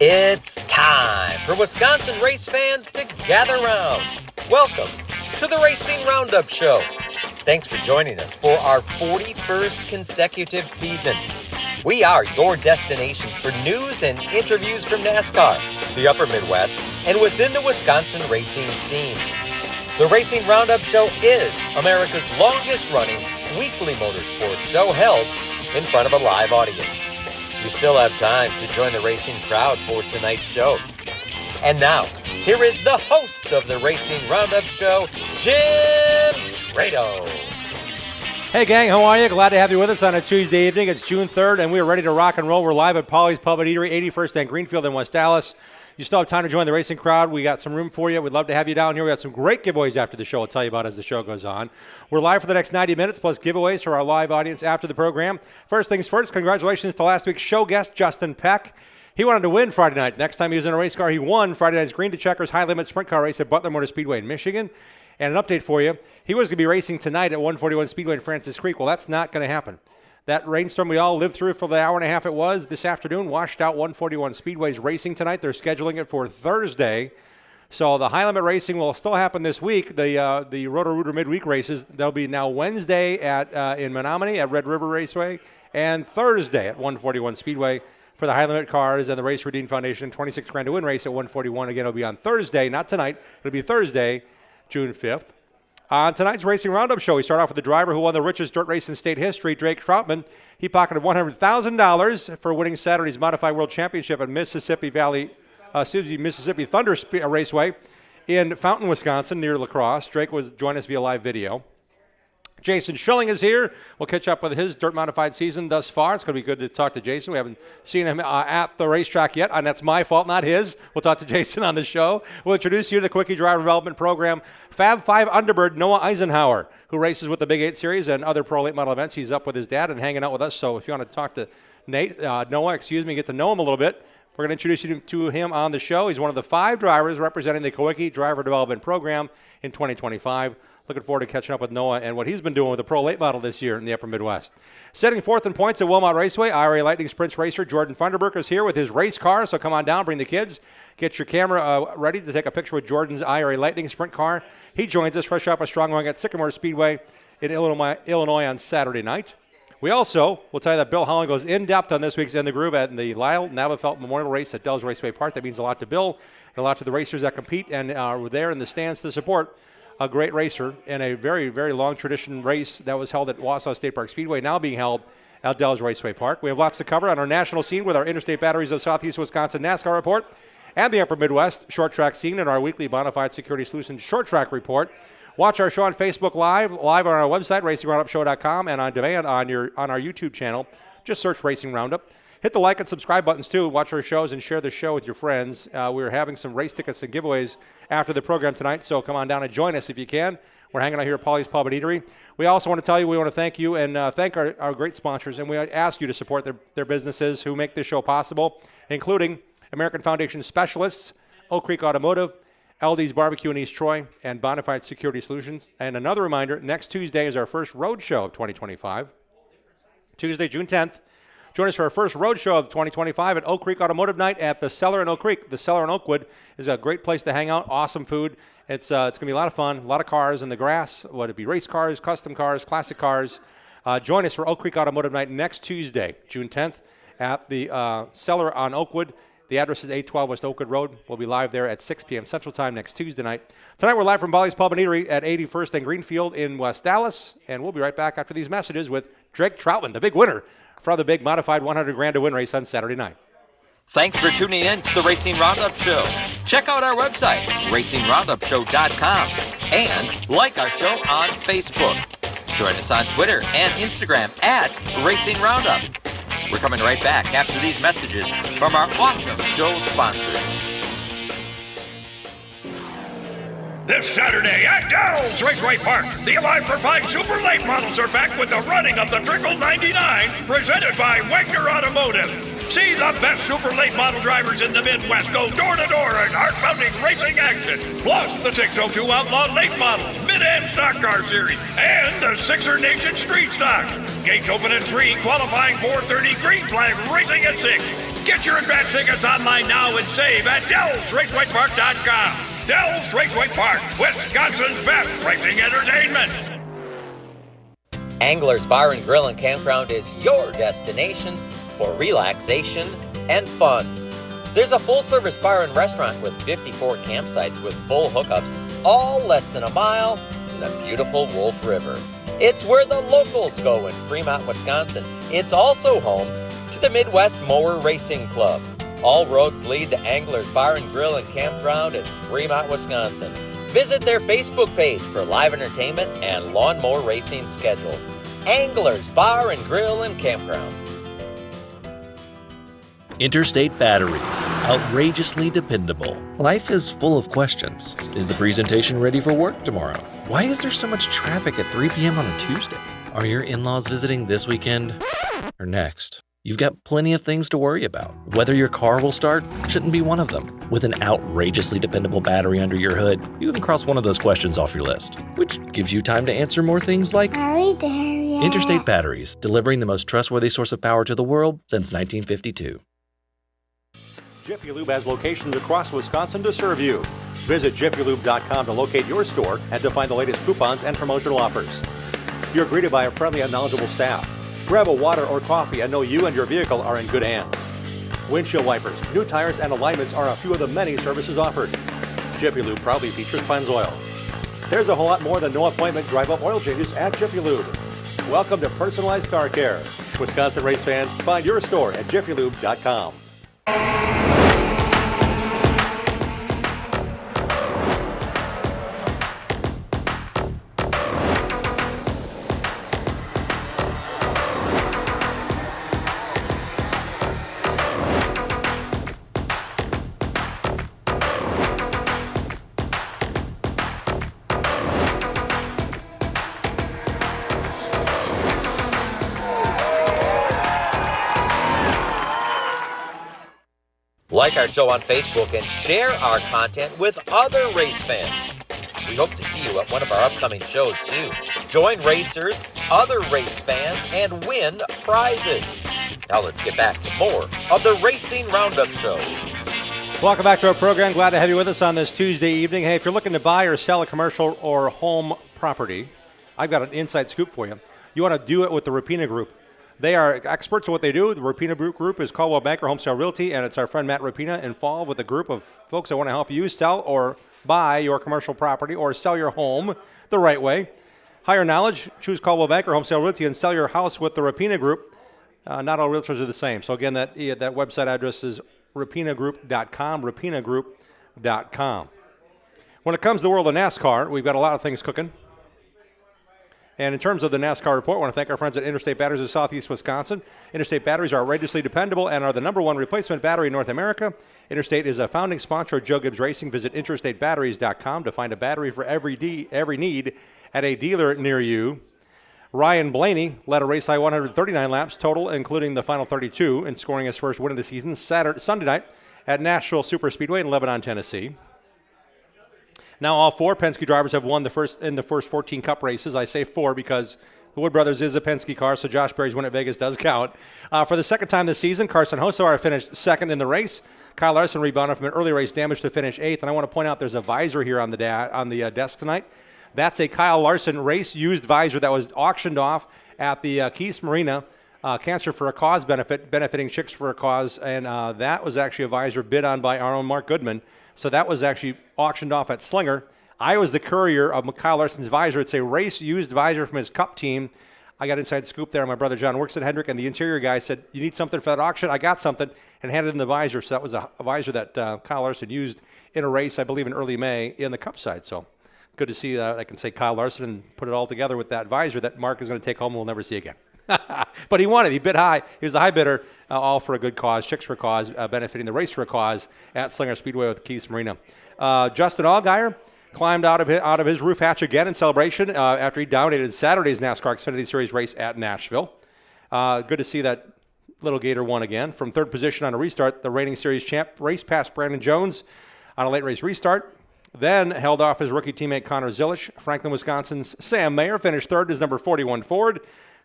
It's time for Wisconsin race fans to gather round. Welcome to the Racing Roundup Show. Thanks for joining us for our 41st consecutive season. We are your destination for news and interviews from NASCAR, the Upper Midwest, and within the Wisconsin racing scene. The Racing Roundup Show is America's longest-running weekly motorsports show held in front of a live audience. You still have time to join the racing crowd for tonight's show. And now, here is the host of the Racing Roundup Show, Jim Trado. Hey gang, how are you? Glad to have you with us on a Tuesday evening. It's June 3rd and we are ready to rock and roll. We're live at Polly's Pub and Eatery, 81st and Greenfield in West Dallas. You still have time to join the racing crowd. We got some room for you. We'd love to have you down here. We got some great giveaways after the show. I'll tell you about as the show goes on. We're live for the next 90 minutes, plus giveaways for our live audience after the program. First things first, congratulations to last week's show guest, Justin Peck. He wanted to win Friday night. Next time he was in a race car, he won Friday night's Green to Checkers High Limit Sprint Car race at Butler Motor Speedway in Michigan. And an update for you, he was going to be racing tonight at 141 Speedway in Francis Creek. Well, that's not going to happen. That rainstorm we all lived through for the hour and a half it was this afternoon washed out 141 Speedway's racing tonight. They're scheduling it for Thursday. So the high limit racing will still happen this week. The Roto-Rooter midweek races, they'll be now Wednesday in Menominee at Red River Raceway and Thursday at 141 Speedway for the high limit cars and the Race Redeem Foundation 26 grand to win race at 141. Again, it'll be on Thursday, not tonight. It'll be Thursday, June 5th. On tonight's Racing Roundup show, we start off with the driver who won the richest dirt race in state history, Drake Troutman. He pocketed $100,000 for winning Saturday's Modified World Championship at Mississippi Thunder Raceway in Fountain, Wisconsin, near La Crosse. Drake was joined us via live video. Jason Schilling is here. We'll catch up with his dirt modified season thus far. It's going to be good to talk to Jason. We haven't seen him at the racetrack yet, and that's my fault, not his. We'll talk to Jason on the show. We'll introduce you to the Quickie Driver Development Program. Fab 5 Underbird Noah Eisenhower, who races with the Big 8 Series and other pro late model events. He's up with his dad and hanging out with us. So if you want to talk to Noah, get to know him a little bit, we're going to introduce you to him on the show. He's one of the 5 drivers representing the Quickie Driver Development Program in 2025. Looking forward to catching up with Noah and what he's been doing with the pro late model this year in the Upper Midwest. Setting fourth in points at Wilmot Raceway, IRA Lightning Sprints racer Jordan Funderburk is here with his race car. So come on down, bring the kids. Get your camera ready to take a picture with Jordan's IRA Lightning Sprint car. He joins us fresh off a strong run at Sycamore Speedway in Illinois on Saturday night. We also will tell you that Bill Holland goes in-depth on this week's In the Groove at the Lyle Navafelt Memorial Race at Dells Raceway Park. That means a lot to Bill, a lot to the racers that compete and are there in the stands to support a great racer in a very, very long tradition race that was held at Wausau State Park Speedway, now being held at Dells Raceway Park. We have lots to cover on our national scene with our Interstate Batteries of Southeast Wisconsin NASCAR report and the Upper Midwest short track scene and our weekly Bonafide Security Solutions short track report. Watch our show on Facebook Live on our website, racingroundupshow.com, and on demand on our YouTube channel. Just search Racing Roundup. Hit the like and subscribe buttons, too. Watch our shows and share the show with your friends. We're having some race tickets and giveaways after the program tonight, so come on down and join us if you can. We're hanging out here at Polly's Pub and Eatery. We also want to tell you we want to thank you and thank our great sponsors, and we ask you to support their businesses who make this show possible, including American Foundation Specialists, Oak Creek Automotive, LD's Barbecue in East Troy, and Bonafide Security Solutions. And another reminder, next Tuesday is our first road show of 2025, Tuesday, June 10th. Join us for our first road show of 2025 at Oak Creek Automotive Night at the Cellar in Oak Creek. The Cellar in Oakwood is a great place to hang out. Awesome food. It's going to be a lot of fun. A lot of cars in the grass. Whether it be race cars, custom cars, classic cars. Join us for Oak Creek Automotive Night next Tuesday, June 10th at the Cellar on Oakwood. The address is 812 West Oakwood Road. We'll be live there at 6 p.m. Central Time next Tuesday night. Tonight we're live from Polly's Pub and Eatery at 81st and Greenfield in West Dallas. And we'll be right back after these messages with Drake Troutman, the big winner for the big modified 100 grand to win race on Saturday night. Thanks for tuning in to the Racing Roundup Show. Check out our website, racingroundupshow.com, and like our show on Facebook. Join us on Twitter and Instagram at Racing Roundup. We're coming right back after these messages from our awesome show sponsors. This Saturday at Dells Raceway Park, the Alive for 5 Super Late models are back with the running of the Trickle 99, presented by Wagner Automotive. See the best super late model drivers in the Midwest go door to door in heart-pounding racing action. Plus the 602 Outlaw late models, mid-end stock car series, and the Sixer Nation street stocks. Gates open at 3, qualifying 4:30, green flag racing at 6. Get your advance tickets online now and save at DellsRacewayPark.com. Dell's Raceway Park, Wisconsin's best racing entertainment. Angler's Bar and Grill and Campground is your destination for relaxation and fun. There's a full-service bar and restaurant with 54 campsites with full hookups, all less than a mile from the beautiful Wolf River. It's where the locals go in Fremont, Wisconsin. It's also home to the Midwest Mower Racing Club. All roads lead to Angler's Bar and Grill and Campground in Fremont, Wisconsin. Visit their Facebook page for live entertainment and lawnmower racing schedules. Angler's Bar and Grill and Campground. Interstate Batteries. Outrageously dependable. Life is full of questions. Is the presentation ready for work tomorrow? Why is there so much traffic at 3 p.m. on a Tuesday? Are your in-laws visiting this weekend or next? You've got plenty of things to worry about. Whether your car will start shouldn't be one of them. With an outrageously dependable battery under your hood, you can cross one of those questions off your list, which gives you time to answer more things like, Are we there yet? Interstate Batteries, delivering the most trustworthy source of power to the world since 1952. Jiffy Lube has locations across Wisconsin to serve you. Visit jiffylube.com to locate your store and to find the latest coupons and promotional offers. You're greeted by a friendly and knowledgeable staff. Grab a water or coffee and know you and your vehicle are in good hands. Windshield wipers, new tires, and alignments are a few of the many services offered. Jiffy Lube proudly features Pennzoil. There's a whole lot more than no appointment drive-up oil changes at Jiffy Lube. Welcome to personalized car care. Wisconsin race fans, find your store at jiffylube.com. Like our show on Facebook and share our content with other race fans. We hope to see you at one of our upcoming shows too. Join racers, other race fans, and win prizes. Now let's get back to more of the Racing Roundup Show. Welcome back to our program. Glad to have you with us on this Tuesday evening. Hey, if you're looking to buy or sell a commercial or home property, I've got an inside scoop for you. You want to do it with the Rapina Group. They are experts at what they do. The Rapina Group is Caldwell Banker Homestyle Realty, and it's our friend Matt Rapina involved with a group of folks that want to help you sell or buy your commercial property or sell your home the right way. Higher knowledge, choose Caldwell Banker Homestyle Realty and sell your house with the Rapina Group. Not all realtors are the same. So again, that website address is rapinagroup.com, rapinagroup.com. When it comes to the world of NASCAR, we've got a lot of things cooking. And in terms of the NASCAR report, I want to thank our friends at Interstate Batteries of Southeast Wisconsin. Interstate Batteries are outrageously dependable and are the #1 replacement battery in North America. Interstate is a founding sponsor of Joe Gibbs Racing. Visit interstatebatteries.com to find a battery for every need at a dealer near you. Ryan Blaney led a race high 139 laps total, including the final 32, and scoring his first win of the season Sunday night at Nashville Superspeedway in Lebanon, Tennessee. Now all 4 Penske drivers have won in the first 14 Cup races. I say 4 because the Wood Brothers is a Penske car, so Josh Berry's win at Vegas does count. For the second time this season, Carson Hocevar finished second in the race. Kyle Larson rebounded from an early race damage to finish 8th. And I want to point out there's a visor here on the desk tonight. That's a Kyle Larson race-used visor that was auctioned off at the Keys Marina Cancer for a Cause benefiting Chicks for a Cause. And that was actually a visor bid on by our own Mark Goodman. So that was actually auctioned off at Slinger. I was the courier of Kyle Larson's visor. It's a race-used visor from his Cup team. I got inside scoop there. My brother John works at Hendrick, and the interior guy said, you need something for that auction? I got something, and handed him the visor. So that was a visor that Kyle Larson used in a race, I believe, in early May in the Cup side. So good to see that I can say Kyle Larson and put it all together with that visor that Mark is going to take home and we'll never see again. But he won it. He bid high. He was the high bidder, all for a good cause. Chicks for a Cause, benefiting the Race for a Cause at Slinger Speedway with Keys Marina. Justin Allgaier climbed out of his roof hatch again in celebration after he dominated Saturday's NASCAR Xfinity Series race at Nashville. Good to see that little Gator won again. From third position on a restart, the reigning series champ raced past Brandon Jones on a late race restart. Then held off his rookie teammate Connor Zilisch. Franklin, Wisconsin's Sam Mayer finished third as number 41 Ford.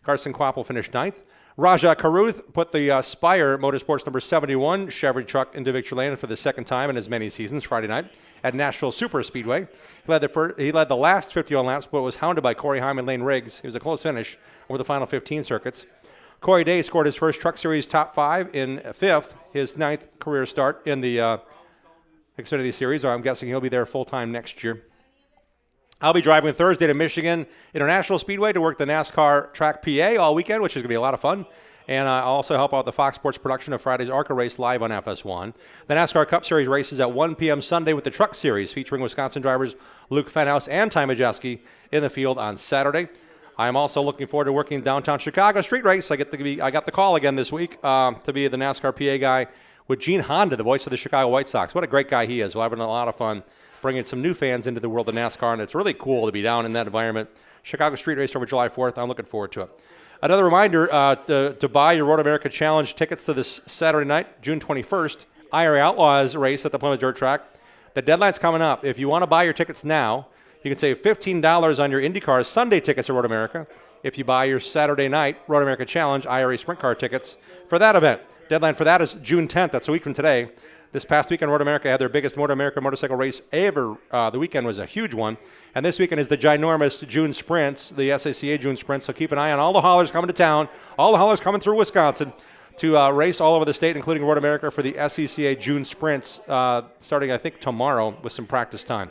Carson Kvapil finished ninth. Raja Karuth put the Spire Motorsports number 71 Chevy truck into victory lane for the second time in as many seasons Friday night at Nashville Super Speedway. He led the last 51 laps, but was hounded by Corey Heim and Lane Riggs. It was a close finish over the final 15 circuits. Corey Day scored his first Truck Series top 5 in 5th, his 9th career start in the Xfinity Series, or I'm guessing he'll be there full-time next year. I'll be driving Thursday to Michigan International Speedway to work the NASCAR Track PA all weekend, which is going to be a lot of fun. And I'll also help out the Fox Sports production of Friday's ARCA race live on FS1. The NASCAR Cup Series races at 1 p.m. Sunday with the Truck Series, featuring Wisconsin drivers Luke Fenhouse and Ty Majeski in the field on Saturday. I am also looking forward to working downtown Chicago street race. I got the call again this week to be the NASCAR PA guy with Gene Honda, the voice of the Chicago White Sox. What a great guy he is. We're having a lot of fun bringing some new fans into the world of NASCAR, and it's really cool to be down in that environment. Chicago street race over July 4th. I'm looking forward to it. Another reminder to buy your Road America Challenge tickets to this Saturday night, June 21st, IRA Outlaws race at the Plymouth Dirt Track. The deadline's coming up. If you want to buy your tickets now, you can save $15 on your IndyCar Sunday tickets at Road America if you buy your Saturday night Road America Challenge IRA Sprint Car tickets for that event. Deadline for that is June 10th. That's a week from today. This past weekend, Road America had their biggest Motor America motorcycle race ever. The weekend was a huge one. And this weekend is the ginormous June Sprints, the SACA June Sprints. So keep an eye on all the haulers coming to town, all the haulers coming through Wisconsin to race all over the state, including Road America for the SCCA June Sprints, starting, I think, tomorrow with some practice time.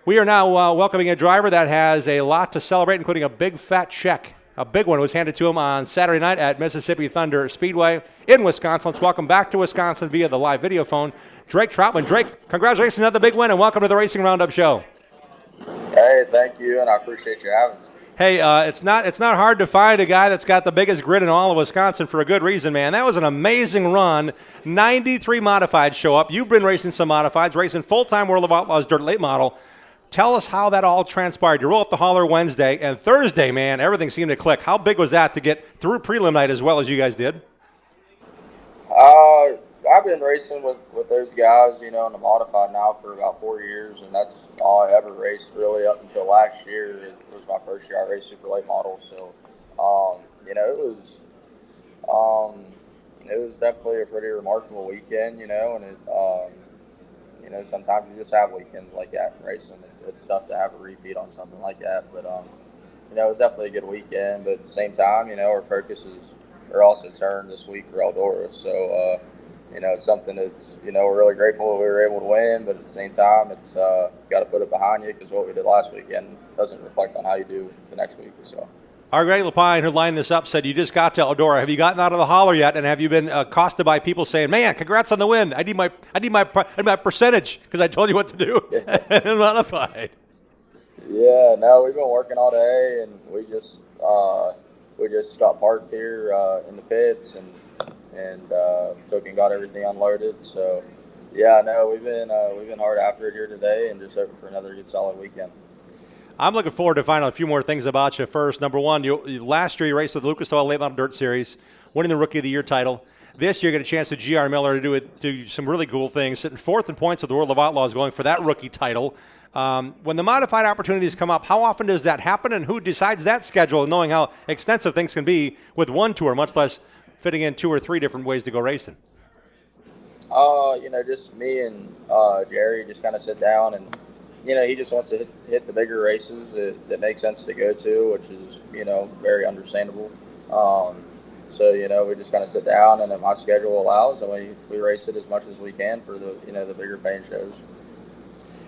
We are now welcoming a driver that has a lot to celebrate, including a big fat check. A big one was handed to him on Saturday night at Mississippi Thunder Speedway in Wisconsin. Let's welcome back to Wisconsin via the live video phone, Drake Troutman. Drake, congratulations on the big win, and welcome to the Racing Roundup Show. Hey, thank you, and I appreciate you having me. Hey, it's not hard to find a guy that's got the biggest grid in all of Wisconsin for a good reason, man. That was an amazing run. 93 modifieds show up. You've been racing some modifieds, racing full-time World of Outlaws dirt late model. Tell us how that all transpired. You roll up the hauler Wednesday, and Thursday, man, everything seemed to click. How big was that to get through prelim night as well as you guys did? I've been racing with those guys, in the modified now for about 4 years, and that's all I ever raced really up until last year. It was my first year I raced super late model, so it was definitely a pretty remarkable weekend, and it sometimes you just have weekends like that in racing. It's tough to have a repeat on something like that, but it was definitely a good weekend. But at the same time, our focus are also turned this week for Eldora, so it's something that's we're really grateful that we were able to win. But at the same time, it's got to put it behind you, because what we did last weekend doesn't reflect on how you do the next week. So. Our Greg Lapine, who lined this up, said you just got to Eldora. Have you gotten out of the hauler yet? And have you been accosted by people saying, "Man, congrats on the win. I need my percentage because I told you what to do." Modified. Yeah, no, we've been working all day, and we just got parked here in the pits and took and got everything unloaded. So yeah, no, we've been hard after it here today, and just hoping for another good solid weekend. I'm looking forward to finding out a few more things about you. First, number one, last year you raced with Lucas Oil Late Model Dirt Series, winning the Rookie of the Year title. This year you get a chance to GR Miller to do some really cool things, sitting fourth in points with the World of Outlaws, going for that rookie title. When the modified opportunities come up, how often does that happen, and who decides that schedule, knowing how extensive things can be with one tour, much less fitting in 2 or 3 different ways to go racing? Just me and Jerry just kind of sit down, and he just wants to hit the bigger races that make sense to go to, which is, very understandable. So, we just kind of sit down, and if my schedule allows, and we race it as much as we can for the, the bigger paying shows.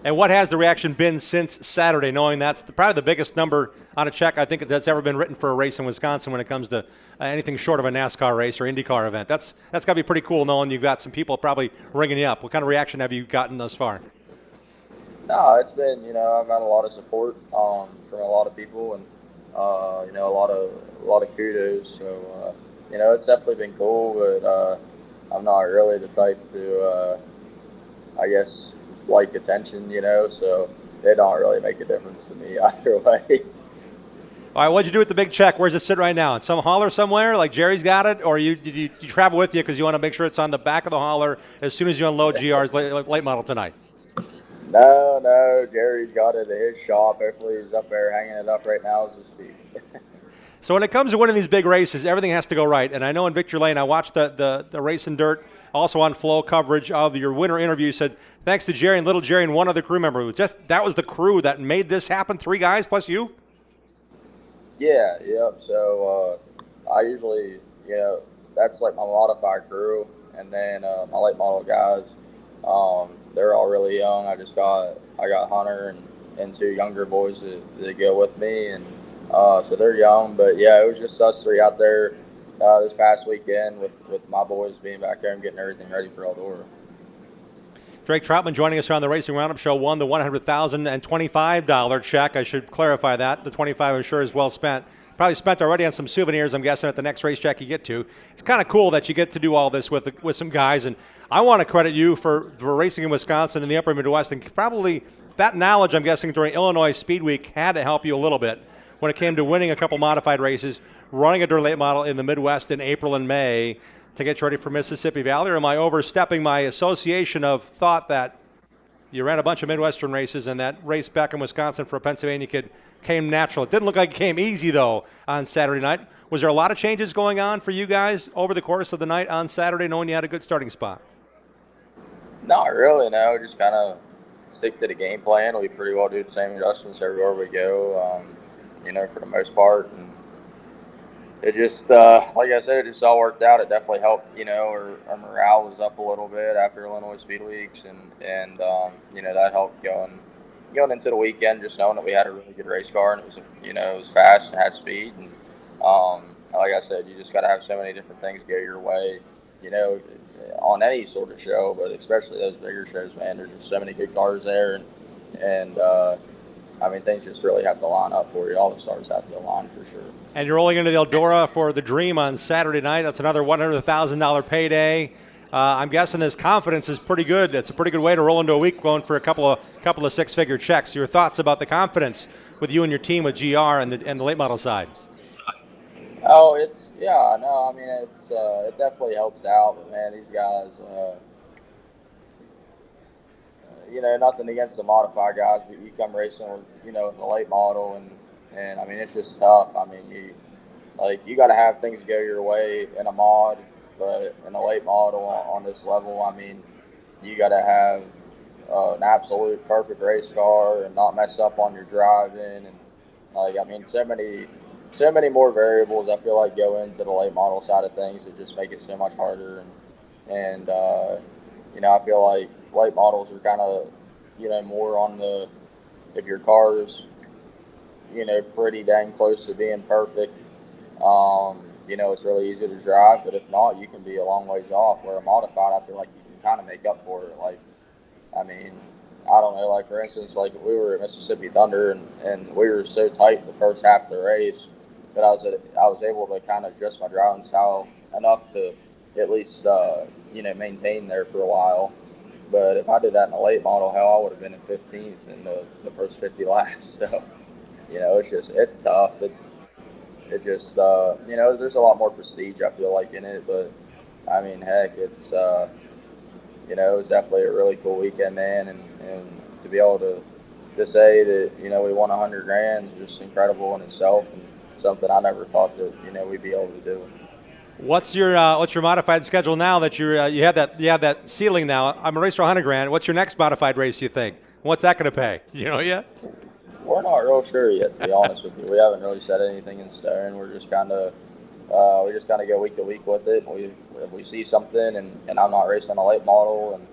And what has the reaction been since Saturday, knowing that's probably the biggest number on a check I think that's ever been written for a race in Wisconsin when it comes to anything short of a NASCAR race or IndyCar event? That's got to be pretty cool, knowing you've got some people probably ringing you up. What kind of reaction have you gotten thus far? No, it's been, I've had a lot of support from a lot of people, and a lot of kudos. So it's definitely been cool, but I'm not really the type to, I guess, like attention, so it don't really make a difference to me either way. All right, what'd you do with the big check? Where's it sit right now? In some hauler somewhere, like Jerry's got it, or did you travel with you because you want to make sure it's on the back of the hauler as soon as you unload GR's late model tonight? No, Jerry's got it at his shop. Hopefully he's up there hanging it up right now as we speak. So when it comes to winning these big races, everything has to go right. And I know in Victory Lane, I watched the race in dirt, also on Flow coverage of your winner interview. You said, thanks to Jerry and Little Jerry and one other crew member. That was the crew that made this happen, 3 guys plus you? Yeah, yep. So I usually, that's like my modified crew. And then my late model guys, they're all really young. I got Hunter and 2 younger boys that go with me. And so they're young. But, yeah, it was just us 3 out there this past weekend with my boys being back there and getting everything ready for Eldora. Drake Troutman joining us here on the Racing Roundup Show won the $100,025 check. I should clarify that. The $25 I'm sure is well spent. Probably spent already on some souvenirs, I'm guessing, at the next racetrack you get to. It's kind of cool that you get to do all this with some guys. And I want to credit you for racing in Wisconsin and the upper Midwest. And probably that knowledge, I'm guessing, during Illinois Speed Week had to help you a little bit when it came to winning a couple modified races, running a dirt late model in the Midwest in April and May to get you ready for Mississippi Valley. Or am I overstepping my association of thought that you ran a bunch of Midwestern races and that race back in Wisconsin for a Pennsylvania kid came natural? It didn't look like it came easy, though, on Saturday night. Was there a lot of changes going on for you guys over the course of the night on Saturday, knowing you had a good starting spot? Not really, no. Just kind of stick to the game plan. We pretty well do the same adjustments everywhere we go, for the most part. And it just, like I said, it just all worked out. It definitely helped, our morale was up a little bit after Illinois Speed Weeks, and that helped going into the weekend, just knowing that we had a really good race car, and it was, it was fast and had speed. And like I said, you just got to have so many different things go your way, on any sort of show, but especially those bigger shows, man. There's just so many good cars there, and things just really have to line up for you. All the stars have to align for sure. And you're rolling into the Eldora for the Dream on Saturday night. That's another $100,000 payday. I'm guessing his confidence is pretty good. That's a pretty good way to roll into a week going for a couple of six-figure checks. Your thoughts about the confidence with you and your team with GR and the late model side? Oh, it definitely helps out. But man, these guys, nothing against the modified guys, but you come racing with, the late model, and it's just tough. You got to have things go your way in a mod, but in a late model on this level, you got to have an absolute perfect race car and not mess up on your driving, and so many more variables I feel like go into the late model side of things that just make it so much harder. And I feel like late models are kind of, more on if your car's, pretty dang close to being perfect, it's really easy to drive, but if not, you can be a long ways off. Where a modified, I feel like you can kind of make up for it. I don't know, for instance, we were at Mississippi Thunder and we were so tight the first half of the race that I was able to kind of adjust my driving style enough to at least, maintain there for a while. But if I did that in a late model, hell, I would have been in 15th in the first 50 laps. So, it's tough. It just, there's a lot more prestige, I feel like, in it. But, heck, it's, it was definitely a really cool weekend, man. And to be able to say that, we won $100,000 is just incredible in itself, and something I never thought that, we'd be able to do. What's your modified schedule now that you have that ceiling now? I'm a race for $100,000. What's your next modified race, you think? What's that going to pay? You know yet? We're not real sure yet, to be honest with you. We haven't really set anything in stone. We're just kind of go week to week with it. And if we see something and I'm not racing a late model, and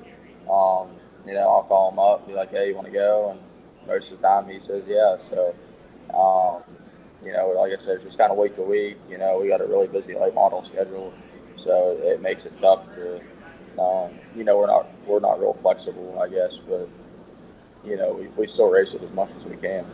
I'll call him up, be like, hey, you want to go? And most of the time he says yeah. So like I said, it's just kind of week to week. We got a really busy late model schedule, so it makes it tough to we're not real flexible, I guess, but we still race it as much as we can.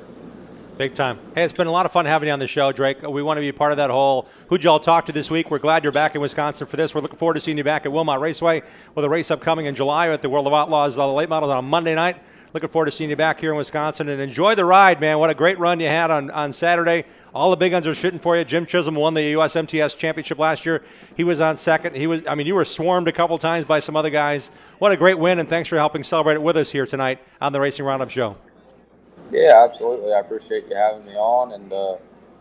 Big time. Hey, it's been a lot of fun having you on the show, Drake. We want to be a part of that whole who'd y'all talk to this week. We're glad you're back in Wisconsin for this. We're looking forward to seeing you back at Wilmot Raceway with a race upcoming in July at the World of Outlaws late models on Monday night. Looking forward to seeing you back here in Wisconsin, and enjoy the ride, man. What a great run you had on Saturday. All the big guns are shooting for you. Jim Chisholm won the USMTS championship last year. He was on second. You were swarmed a couple times by some other guys. What a great win, and thanks for helping celebrate it with us here tonight on the Racing Roundup Show. Yeah, absolutely. I appreciate you having me on, and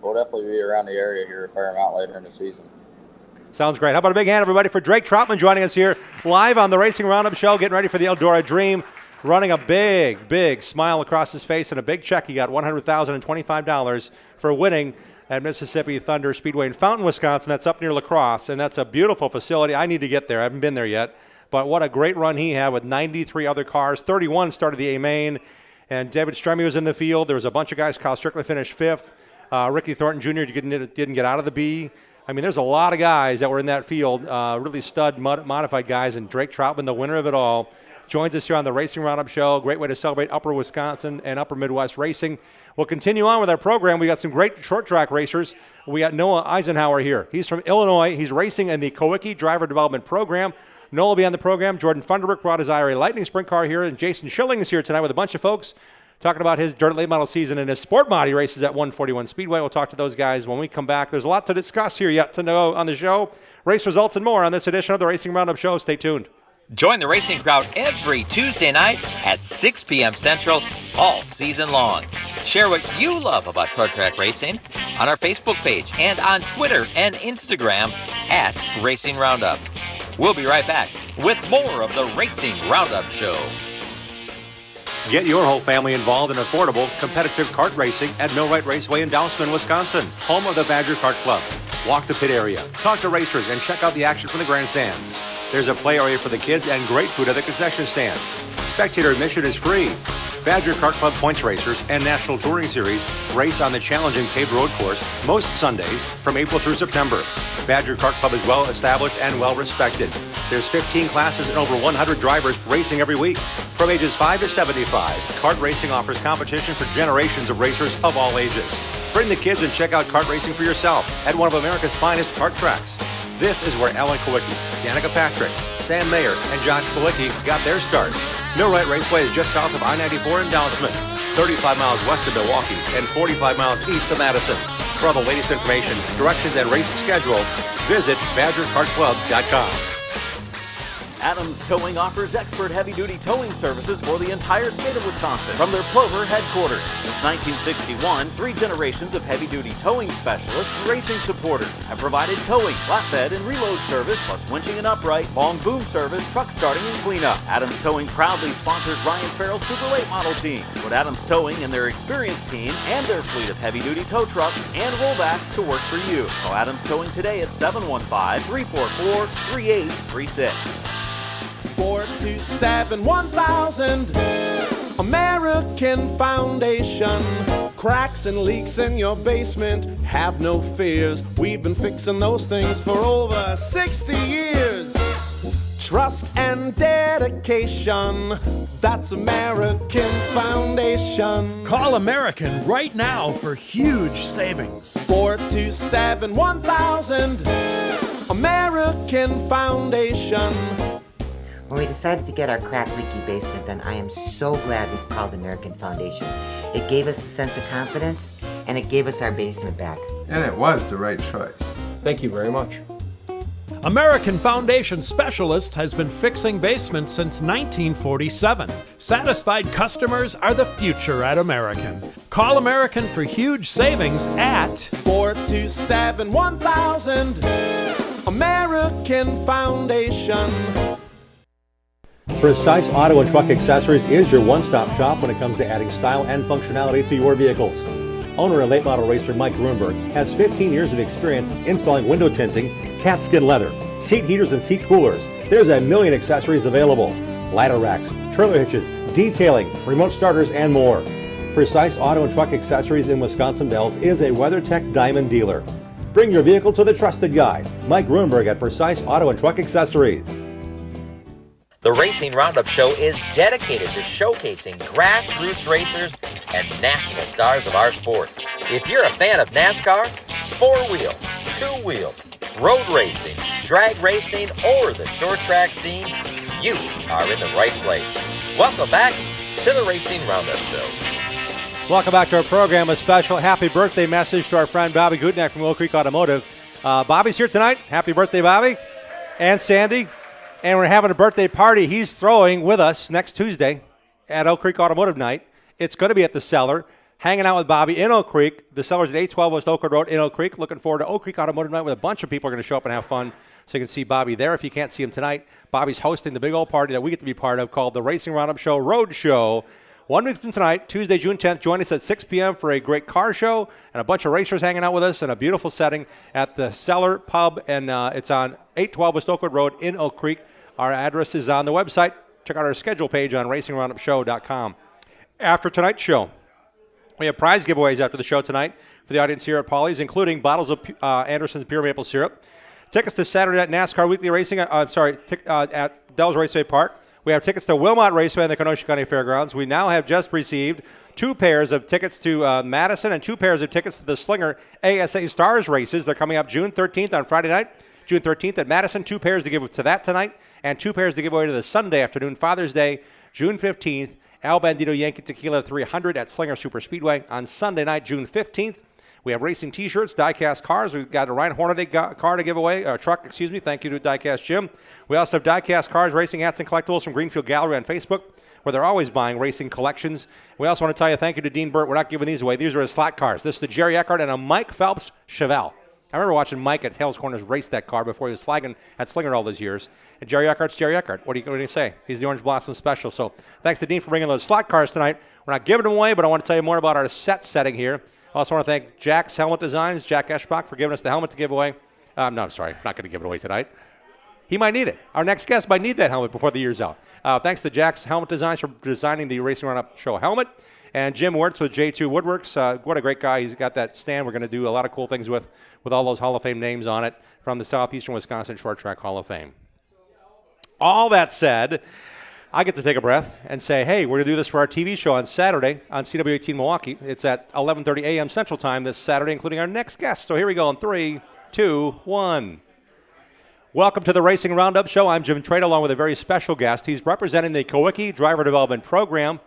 we'll definitely be around the area here a fair amount later in the season. Sounds great. How about a big hand, everybody, for Drake Troutman joining us here live on the Racing Roundup Show, getting ready for the Eldora Dream, running a big, big smile across his face and a big check. He got $100,025 for winning at Mississippi Thunder Speedway in Fountain, Wisconsin. That's up near La Crosse, and that's a beautiful facility. I need to get there. I haven't been there yet. But what a great run he had with 93 other cars. 31 started the A main, and David Stremme was in the field. There was a bunch of guys. Kyle Strickland finished 5th. Ricky Thornton Jr. didn't get out of the B. I mean, there's a lot of guys that were in that field, really stud modified guys, and Drake Troutman, the winner of it all, joins us here on the Racing Roundup Show. Great way to celebrate Upper Wisconsin and Upper Midwest racing. We'll continue on with our program. We got some great short track racers. We got Noah Eisenhower here. He's from Illinois. He's racing in the Kowicki Driver Development Program. Noah will be on the program. Jordan Funderburk brought his IRA Lightning Sprint car here, and Jason Schilling is here tonight with a bunch of folks talking about his dirt late model season and his sport mod he races at 141 Speedway. We'll talk to those guys when we come back. There's a lot to discuss here yet to know on the show. Race results and more on this edition of the Racing Roundup Show. Stay tuned. Join the racing crowd every Tuesday night at 6 p.m. Central all season long. Share what you love about short track racing on our Facebook page and on Twitter and Instagram at Racing Roundup. We'll be right back with more of the Racing Roundup Show. Get your whole family involved in affordable, competitive kart racing at Millwright Raceway in Dousman, Wisconsin, home of the Badger Kart Club. Walk the pit area, talk to racers, and check out the action from the grandstands. There's a play area for the kids and great food at the concession stand. Spectator admission is free. Badger Kart Club points racers and National Touring Series race on the challenging paved road course most Sundays from April through September. Badger Kart Club is well established and well respected. There's 15 classes and over 100 drivers racing every week. From ages 5 to 75, kart racing offers competition for generations of racers of all ages. Bring the kids and check out kart racing for yourself at one of America's finest kart tracks. This is where Alan Kowicki, Danica Patrick, Sam Mayer, and Josh Palicki got their start. Millwright Raceway is just south of I-94 in Dousman, 35 miles west of Milwaukee, and 45 miles east of Madison. For all the latest information, directions, and race schedule, visit BadgerKartClub.com. Adams Towing offers expert heavy-duty towing services for the entire state of Wisconsin from their Plover headquarters. Since 1961, 3 generations of heavy-duty towing specialists and racing supporters have provided towing, flatbed, and reload service, plus winching and upright, long boom service, truck starting, and cleanup. Adams Towing proudly sponsors Ryan Farrell's Super Late Model team. Put Adams Towing and their experienced team and their fleet of heavy-duty tow trucks and rollbacks to work for you. Call Adams Towing today at 715-344-3836. 427-1000 American Foundation. Cracks and leaks in your basement, have no fears. We've been fixing those things for over 60 years. Trust and dedication, that's American Foundation. Call American right now for huge savings. 427-1000 American Foundation. When we decided to get our crack-leaky basement done, I am so glad we called American Foundation. It gave us a sense of confidence, and it gave us our basement back. And it was the right choice. Thank you very much. American Foundation Specialist has been fixing basements since 1947. Satisfied customers are the future at American. Call American for huge savings at 427-1000 American Foundation. Precise Auto and Truck Accessories is your one-stop shop when it comes to adding style and functionality to your vehicles. Owner and late model racer Mike Grunberg has 15 years of experience installing window tinting, cat skin leather, seat heaters, and seat coolers. There's a million accessories available. Ladder racks, trailer hitches, detailing, remote starters, and more. Precise Auto and Truck Accessories in Wisconsin Dells is a WeatherTech Diamond dealer. Bring your vehicle to the trusted guy, Mike Grunberg at Precise Auto and Truck Accessories. The Racing Roundup Show is dedicated to showcasing grassroots racers and national stars of our sport. If you're a fan of NASCAR, four-wheel, two-wheel, road racing, drag racing, or the short track scene, you are in the right place. Welcome back to the Racing Roundup Show. Welcome back to our program. A special happy birthday message to our friend Bobby Gutnack from Oak Creek Automotive. Bobby's here tonight. Happy birthday, Bobby. And Sandy. And we're having a birthday party he's throwing with us next Tuesday at Oak Creek Automotive Night. It's going to be at the Cellar. hanging out with Bobby in Oak Creek. The Cellars at 812 West Oakwood Road in Oak Creek. Looking forward to Oak Creek Automotive Night with a bunch of people are going to show up and have fun. So you can see Bobby there if you can't see him tonight. Bobby's hosting the big old party that we get to be part of called the Racing Roundup Show Road Show. 1 week from tonight, Tuesday, June 10th, join us at 6 p.m. for a great car show and a bunch of racers hanging out with us in a beautiful setting at the Cellar Pub, and it's on 812 West Oakwood Road in Oak Creek. Our address is on the website. Check out our schedule page on racingroundupshow.com. After tonight's show, we have prize giveaways after the show tonight for the audience here at Paulie's, including bottles of Anderson's Pure Maple Syrup, tickets to Saturday Night NASCAR Weekly Racing, at Dells Raceway Park. We have tickets to Wilmot Raceway and the Kenosha County Fairgrounds. We now have just received 2 pairs of tickets to Madison and 2 pairs of tickets to the Slinger ASA Stars races. They're coming up June 13th on Friday night, June 13th at Madison. 2 pairs to give to that tonight and 2 pairs to give away to the Sunday afternoon, Father's Day, June 15th, Al Bandito Yankee Tequila 300 at Slinger Super Speedway. On Sunday night, June 15th, we have racing T-shirts, diecast cars. We've got a Ryan Hornaday car to give away, or truck, excuse me. Thank you to Diecast Jim. We also have diecast cars, racing hats, and collectibles from Greenfield Gallery on Facebook, where they're always buying racing collections. We also want to tell you thank you to Dean Burt. We're not giving these away. These are his slot cars. This is the Jerry Eckert and a Mike Phelps Chevelle. I remember watching Mike at Hales Corners race that car before he was flagging at Slinger all those years. And Jerry Eckert's Jerry Eckert. What do you say? He's the Orange Blossom Special. So thanks to Dean for bringing those slot cars tonight. We're not giving them away, but I want to tell you more about our set setting here. I also want to thank Jack's Helmet Designs, Jack Eschbach, for giving us the helmet to give away. No, sorry, not going to give it away tonight. He might need it. Our next guest might need that helmet before the year's out. Thanks to Jack's Helmet Designs for designing the Racing Roundup Show helmet. And Jim Wirtz with J2 Woodworks. What a great guy. He's got that stand we're going to do a lot of cool things with all those Hall of Fame names on it from the Southeastern Wisconsin Short Track Hall of Fame. All that said, I get to take a breath and say, hey, we're going to do this for our TV show on Saturday on CW18 Milwaukee. It's at 11:30 a.m. Central Time this Saturday, including our next guest. So here we go in 3, 2, 1. Welcome to the Racing Roundup Show. I'm Jim Trade, along with a very special guest. He's representing the Kowicki Driver Development Program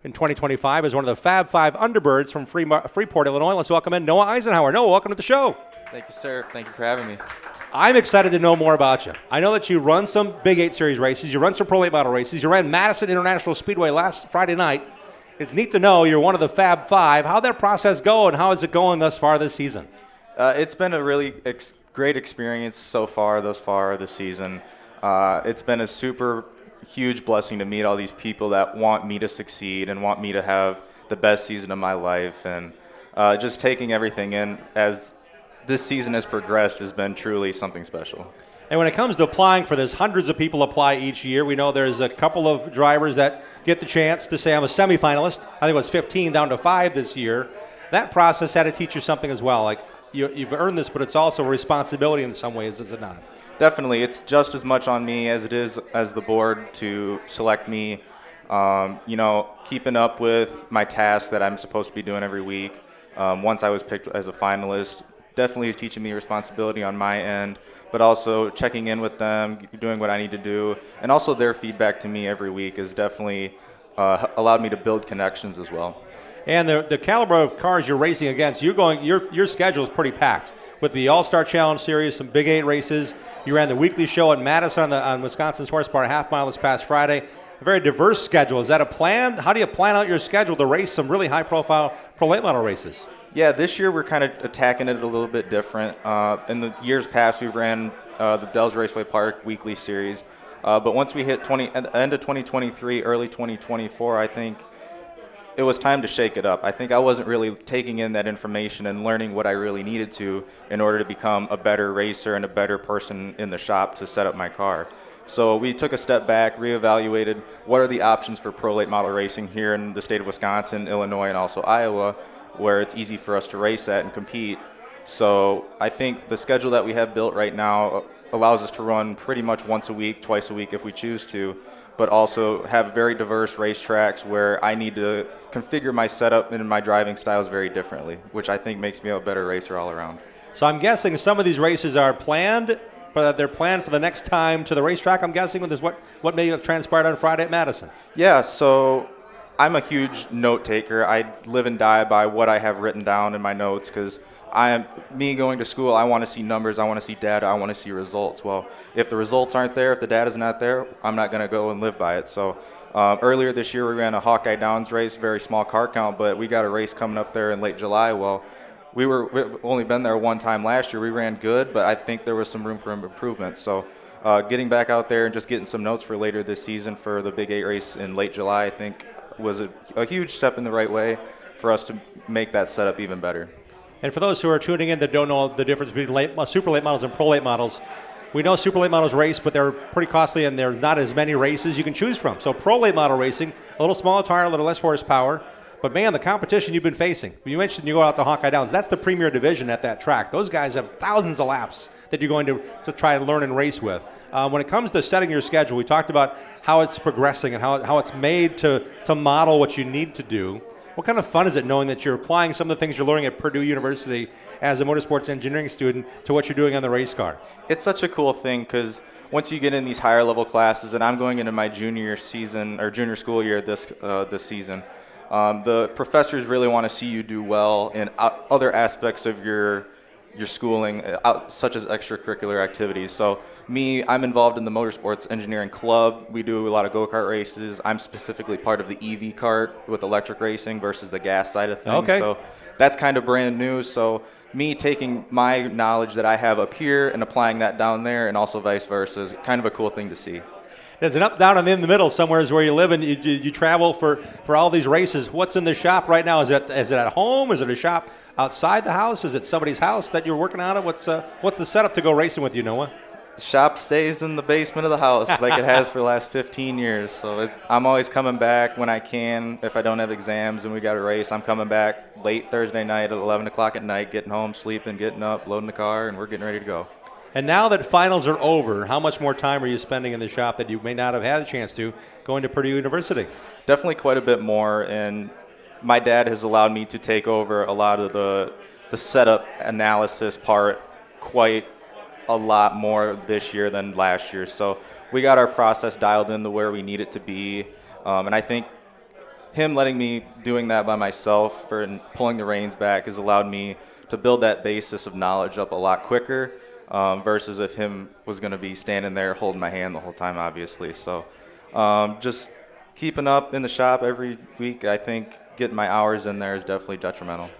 in 2025 as one of the Fab 5 Underbirds from Freeport, Illinois. Let's welcome in Noah Eisenhower. Noah, welcome to the show. Thank you, sir. Thank you for having me. I'm excited to know more about you. I know that you run some Big 8 Series races. You run some Pro Late Model races. You ran Madison International Speedway last Friday night. It's neat to know you're one of the Fab 5. How'd that process go, and how is it going thus far this season? It's been a really great experience thus far this season. It's been a super huge blessing to meet all these people that want me to succeed and want me to have the best season of my life. And just taking everything in as this season has progressed has been truly something special. And when it comes to applying for this, hundreds of people apply each year. We know there's a couple of drivers that get the chance to say, I'm a semifinalist. I think it was 15 down to 5 this year. That process had to teach you something as well. Like, you've earned this, but it's also a responsibility in some ways, is it not? Definitely. It's just as much on me as it is as the board to select me. Keeping up with my tasks that I'm supposed to be doing every week. Once I was picked as a finalist, definitely is teaching me responsibility on my end, but also checking in with them, doing what I need to do, and also their feedback to me every week has definitely allowed me to build connections as well. And the caliber of cars you're racing against, your schedule is pretty packed with the All-Star Challenge Series, some Big 8 races. You ran the weekly show in Madison on Wisconsin's Horsepower Half Mile this past Friday. A very diverse schedule. Is that a plan? How do you plan out your schedule to race some really high-profile Pro Late Model races? Yeah, this year we're kind of attacking it a little bit different. In the years past, we ran the Dells Raceway Park weekly series. But once we hit at the end of 2023, early 2024, I think it was time to shake it up. I think I wasn't really taking in that information and learning what I really needed to in order to become a better racer and a better person in the shop to set up my car. So we took a step back, reevaluated what are the options for Pro Late Model racing here in the state of Wisconsin, Illinois, and also Iowa, where it's easy for us to race at and compete. So I think the schedule that we have built right now allows us to run pretty much once a week, twice a week if we choose to, but also have very diverse racetracks where I need to configure my setup and my driving styles very differently, which I think makes me a better racer all around. So I'm guessing some of these races are planned, but they're planned for the next time to the racetrack, I'm guessing, with this what may have transpired on Friday at Madison. Yeah, so I'm a huge note taker. I live and die by what I have written down in my notes because me going to school, I want to see numbers, I want to see data, I want to see results. Well, if the results aren't there, if the data's not there, I'm not going to go and live by it. So Earlier this year, we ran a Hawkeye Downs race, very small car count, but we got a race coming up there in late July. Well, we've only been there one time last year. We ran good, but I think there was some room for improvement. So getting back out there and just getting some notes for later this season for the Big 8 race in late July, I think was a huge step in the right way for us to make that setup even better. And for those who are tuning in that don't know the difference between super late models and pro late models, we know super late models race, but they're pretty costly and there's not as many races you can choose from. So pro late model racing, a little smaller tire, a little less horsepower. But, man, the competition you've been facing. You mentioned you go out to Hawkeye Downs. That's the premier division at that track. Those guys have thousands of laps that you're going to try and learn and race with. When it comes to setting your schedule, we talked about how it's progressing and how it's made to model what you need to do. What kind of fun is it knowing that you're applying some of the things you're learning at Purdue University as a motorsports engineering student to what you're doing on the race car? It's such a cool thing because once you get in these higher level classes, and I'm going into my junior season or junior school year this season, the professors really want to see you do well in other aspects of your schooling, such as extracurricular activities. So I'm involved in the motorsports engineering club. We do a lot of go-kart races. I'm specifically part of the EV kart with electric racing versus the gas side of things. Okay. So that's kind of brand new. So me taking my knowledge that I have up here and applying that down there and also vice versa is kind of a cool thing to see. There's an up, down, and in the middle somewhere is where you live, and you travel for all these races. What's in the shop right now? Is it at home? Is it a shop outside the house? Is it somebody's house that you're working out of? What's the setup to go racing with you, Noah? The shop stays in the basement of the house like it has for the last 15 years. So I'm always coming back when I can. If I don't have exams and we got a race, I'm coming back late Thursday night at 11 o'clock at night, getting home, sleeping, getting up, loading the car, and we're getting ready to go. And now that finals are over, how much more time are you spending in the shop that you may not have had a chance to going to Purdue University? Definitely quite a bit more, and my dad has allowed me to take over a lot of the setup analysis part quite a lot more this year than last year. So we got our process dialed into where we need it to be, and I think him letting me doing that by myself and pulling the reins back has allowed me to build that basis of knowledge up a lot quicker. Versus if him was going to be standing there holding my hand the whole time, obviously. So just keeping up in the shop every week, I think getting my hours in there is definitely detrimental.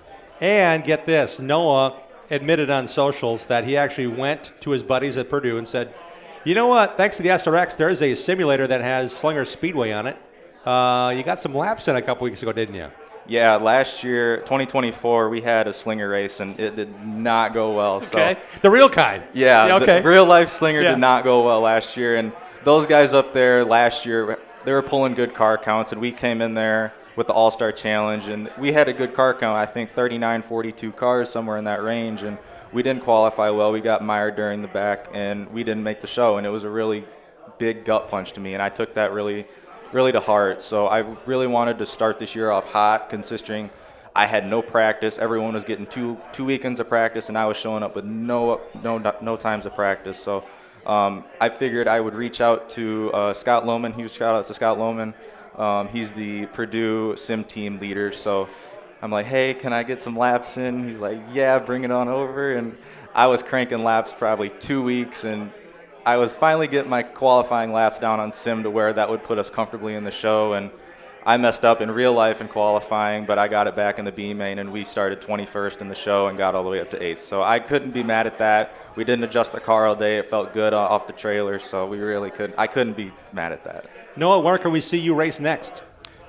And get this, Noah admitted on socials that he actually went to his buddies at Purdue and said, you know what, thanks to the SRX, there's a simulator that has Slinger Speedway on it. You got some laps in a couple weeks ago, didn't you? Yeah, last year, 2024, we had a slinger race, and it did not go well. Okay, so, the real kind. Yeah, okay. The real-life slinger did not go well last year. And those guys up there last year, they were pulling good car counts, and we came in there with the All-Star Challenge, and we had a good car count, I think 39, 42 cars, somewhere in that range, and we didn't qualify well. We got mired during the back, and we didn't make the show, and it was a really big gut punch to me, and I took that really to heart. So I really wanted to start this year off hot, considering I had no practice. Everyone was getting two weekends of practice, and I was showing up with no times of practice. So I figured I would reach out to Scott Lohman. Shout out to Scott Lohman. He's the Purdue sim team leader. So I'm like, hey, can I get some laps in? He's like, yeah, bring it on over. And I was cranking laps probably 2 weeks, and I was finally getting my qualifying laps down on sim to where that would put us comfortably in the show, and I messed up in real life in qualifying, but I got it back in the B main, and we started 21st in the show and got all the way up to 8th. So I couldn't be mad at that. We didn't adjust the car all day. It felt good off the trailer, so we really couldn't. I couldn't be mad at that. Noah, where can we see you race next?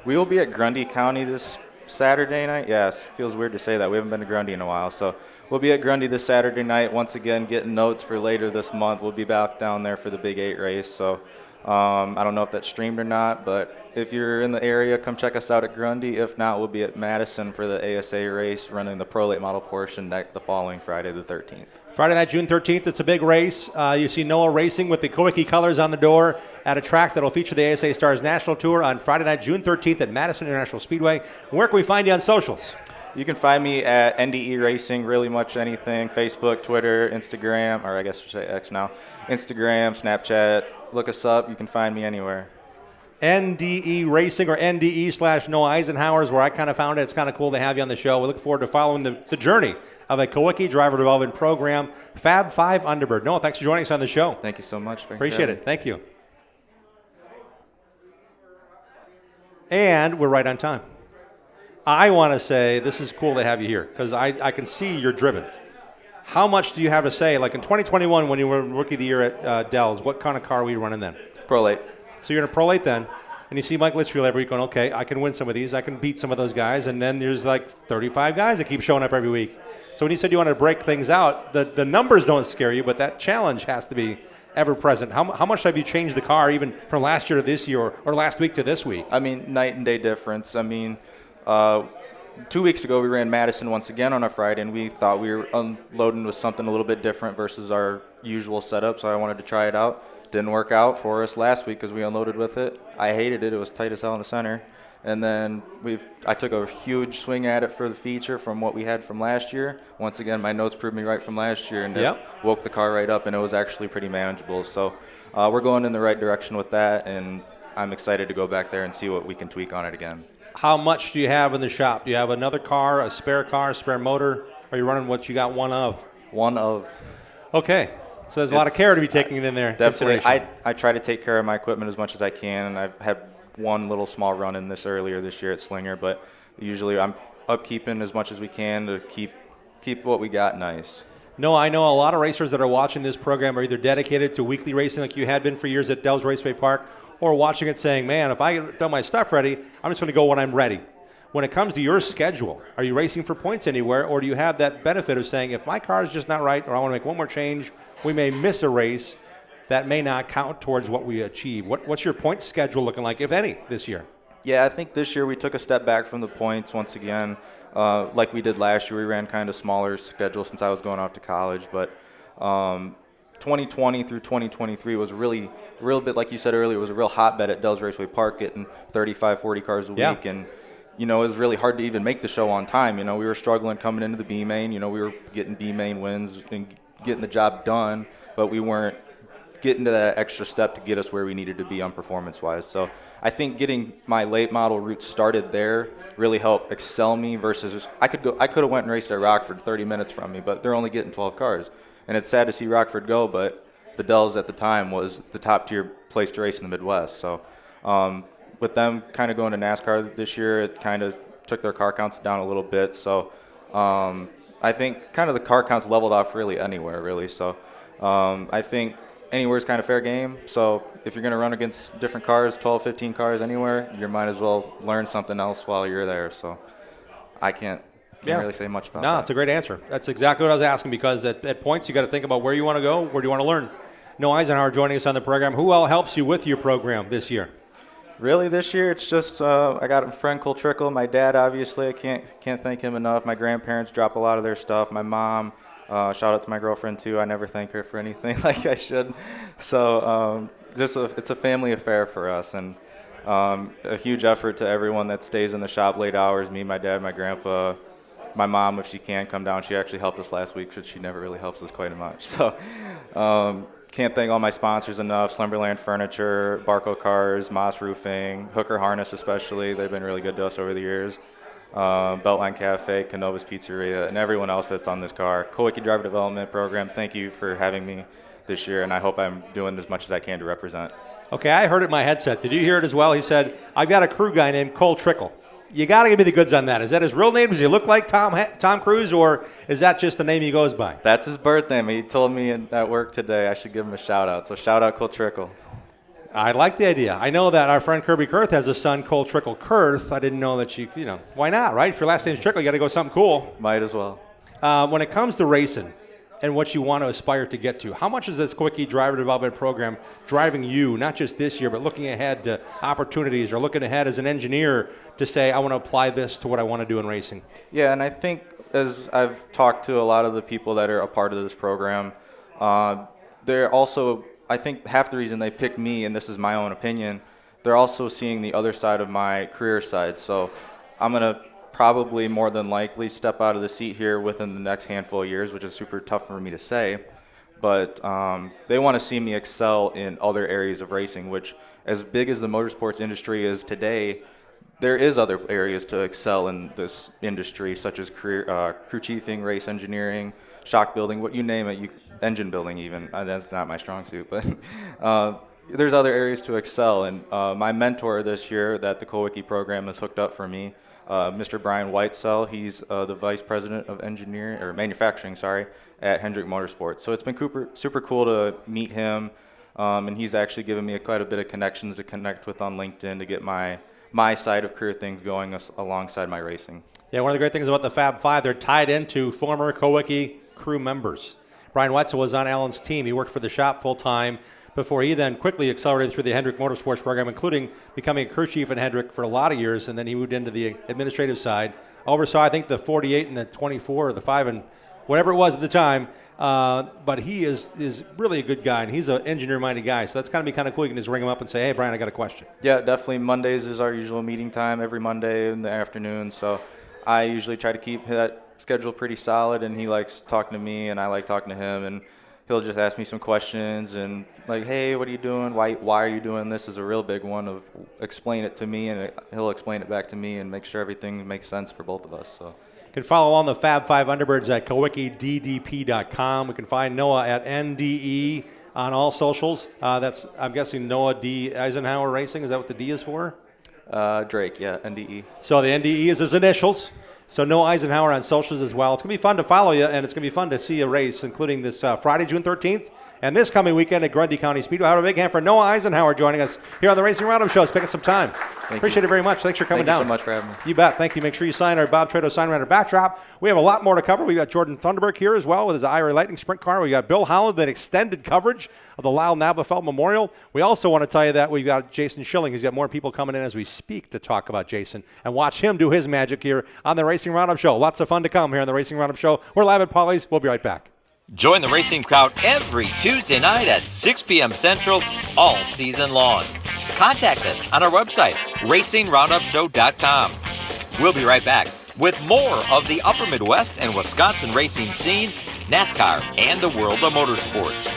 We will be at Grundy County this Saturday night. Yes, feels weird to say that. We haven't been to Grundy in a while, so we'll be at Grundy this Saturday night. Once again, getting notes for later this month. We'll be back down there for the Big 8 race. So I don't know if that's streamed or not, but if you're in the area, come check us out at Grundy. If not, we'll be at Madison for the ASA race, running the Pro Late Model portion the following Friday the 13th. Friday night, June 13th, it's a big race. You see Noah racing with the Kowicki colors on the door at a track that will feature the ASA Stars National Tour on Friday night, June 13th at Madison International Speedway. Where can we find you on socials? You can find me at NDE Racing, really much anything, Facebook, Twitter, Instagram, or I guess I should say X now, Instagram, Snapchat. Look us up. You can find me anywhere. NDE Racing or NDE/Noah Eisenhower is where I kind of found it. It's kind of cool to have you on the show. We look forward to following the journey of a Kowicki driver development program, Fab 5 Underbird. Noah, thanks for joining us on the show. Thank you so much. Appreciate it. Thank you. And we're right on time. I want to say this is cool to have you here because I can see you're driven. How much do you have to say? Like in 2021 when you were Rookie of the Year at Dell's, what kind of car were you running then? Pro late. So you're in a Pro late then, and you see Mike Litchfield every week going, okay, I can win some of these. I can beat some of those guys. And then there's like 35 guys that keep showing up every week. So when you said you wanted to break things out, the numbers don't scare you, but that challenge has to be ever present. How much have you changed the car even from last year to this year or last week to this week? I mean, night and day difference. I mean, 2 weeks ago we ran Madison once again on a Friday, and we thought we were unloading with something a little bit different versus our usual setup, so I wanted to try it out. Didn't work out for us last week because we unloaded with it. I hated it. It was tight as hell in the center. And then I took a huge swing at it for the feature from what we had from last year. Once again, my notes proved me right from last year, and it woke the car right up, and it was actually pretty manageable. So we're going in the right direction with that, and I'm excited to go back there and see what we can tweak on it again. How much do you have in the shop? Do you have another car, a spare motor? Or are you running what you got one of? One of. Okay. So there's a lot of care to be taking in there. Definitely. I try to take care of my equipment as much as I can, and I've had one little small run in this earlier this year at Slinger, but usually I'm upkeeping as much as we can to keep what we got nice. No, I know a lot of racers that are watching this program are either dedicated to weekly racing like you had been for years at Dell's Raceway Park, or watching it saying, man, if I get done my stuff ready, I'm just going to go when I'm ready. When it comes to your schedule, are you racing for points anywhere, or do you have that benefit of saying, if my car is just not right, or I want to make one more change, we may miss a race that may not count towards what we achieve? What's your point schedule looking like, if any, this year? Yeah, I think this year we took a step back from the points once again. Like we did last year, we ran kind of smaller schedule since I was going off to college. But 2020 through 2023 was really, real bit, like you said earlier, it was a real hotbed at Dell's Raceway Park, getting 35, 40 cars a week. And, you know, it was really hard to even make the show on time. You know, we were struggling coming into the B main. You know, we were getting B main wins and getting the job done, but we weren't getting to that extra step to get us where we needed to be on performance-wise. So I think getting my late model route started there really helped excel me versus I could have went and raced at Rockford 30 minutes from me, but they're only getting 12 cars. And it's sad to see Rockford go, but the Dells at the time was the top-tier place to race in the Midwest. So with them kind of going to NASCAR this year, it kind of took their car counts down a little bit. So I think kind of the car counts leveled off really anywhere, really. So I think anywhere is kind of fair game. So if you're going to run against different cars, 12, 15 cars anywhere, you might as well learn something else while you're there. So I can't really say much about that. No, it's a great answer. That's exactly what I was asking, because at points you got to think about where you want to go, where do you want to learn. Noah Eisenhower joining us on the program. Who all helps you with your program this year? Really, this year it's just I got a friend Cole Trickle, my dad. Obviously, I can't thank him enough. My grandparents drop a lot of their stuff. My mom. Shout out to my girlfriend too. I never thank her for anything like I should. So it's a family affair for us, and a huge effort to everyone that stays in the shop late hours. Me, my dad, my grandpa, my mom, if she can come down. She actually helped us last week, but she never really helps us quite as much. So can't thank all my sponsors enough. Slumberland Furniture, Barco Cars, Moss Roofing, Hooker Harness especially. They've been really good to us over the years. Beltline Cafe, Canova's Pizzeria, and everyone else that's on this car. Kowicki Driver Development Program, thank you for having me this year, and I hope I'm doing as much as I can to represent. Okay, I heard it in my headset. Did you hear it as well? He said, I've got a crew guy named Cole Trickle. You got to give me the goods on that. Is that his real name? Does he look like Tom Cruise, or is that just the name he goes by? That's his birth name. He told me at work today I should give him a shout-out, so shout-out Cole Trickle. I like the idea. I know that our friend Kirby Kurth has a son, Cole Trickle Kurth. I didn't know that why not, right? If your last name's Trickle, you got to go something cool. Might as well. When it comes to racing and what you want to aspire to get to, how much is this Kowicki Driver Development Program driving you, not just this year, but looking ahead to opportunities, or looking ahead as an engineer to say, I want to apply this to what I want to do in racing? Yeah, and I think as I've talked to a lot of the people that are a part of this program, they're also, I think half the reason they picked me, and this is my own opinion, they're also seeing the other side of my career side. So I'm going to probably more than likely step out of the seat here within the next handful of years, which is super tough for me to say. But they want to see me excel in other areas of racing, which, as big as the motorsports industry is today, there is other areas to excel in this industry, such as crew chiefing, race engineering, shock building, what you name it, engine building even. That's not my strong suit, but there's other areas to excel. And my mentor this year that the Kowicki program has hooked up for me, Mr. Brian Whitesell, he's the vice president of manufacturing, at Hendrick Motorsports. So it's been super cool to meet him, and he's actually given me quite a bit of connections to connect with on LinkedIn to get my side of career things going alongside my racing. Yeah, one of the great things about the Fab Five, they're tied into former Kowicki crew members. Brian Wetzel was on Alan's team. He worked for the shop full-time before he then quickly accelerated through the Hendrick Motorsports program, including becoming a crew chief at Hendrick for a lot of years, and then he moved into the administrative side. Oversaw, I think, the 48 and the 24 or the 5 and whatever it was at the time. But he is really a good guy, and he's an engineer-minded guy. So that's going to be kind of cool. You can just ring him up and say, hey, Brian, I got a question. Yeah, definitely. Mondays is our usual meeting time every Monday in the afternoon. So I usually try to keep that schedule pretty solid, and he likes talking to me, and I like talking to him. And he'll just ask me some questions and like, hey, what are you doing? Why are you doing this? Is a real big one of explain it to me, and he'll explain it back to me and make sure everything makes sense for both of us. So. You can follow on the Fab Five Underbirds at KowickiDDP.com. We can find Noah at NDE on all socials. That's, I'm guessing, Noah D. Eisenhower Racing. Is that what the D is for? Drake, yeah, NDE. So the NDE is his initials. So Noah Eisenhower on socials as well. It's going to be fun to follow you, and it's going to be fun to see a race, including this Friday, June 13th, and this coming weekend at Grundy County Speedway. Have a big hand for Noah Eisenhower joining us here on the Racing Roundup Show. Spending some time. Appreciate it very much. Thanks for coming down. Thank you so much for having me. You bet. Thank you. Make sure you sign our Bob Trado sign around our backdrop. We have a lot more to cover. We've got Jordan Thunderberg here as well with his IRA Lightning Sprint car. We got Bill Holland, that extended coverage of the Lyle Nabafelt Memorial. We also want to tell you that we've got Jason Schilling. He's got more people coming in as we speak to talk about Jason and watch him do his magic here on the Racing Roundup Show. Lots of fun to come here on the Racing Roundup Show. We're live at Paulie's. We'll be right back. Join the racing crowd every Tuesday night at 6 p.m. Central all season long. Contact us on our website, racingroundupshow.com. We'll be right back with more of the Upper Midwest and Wisconsin racing scene, NASCAR, and the world of motorsports.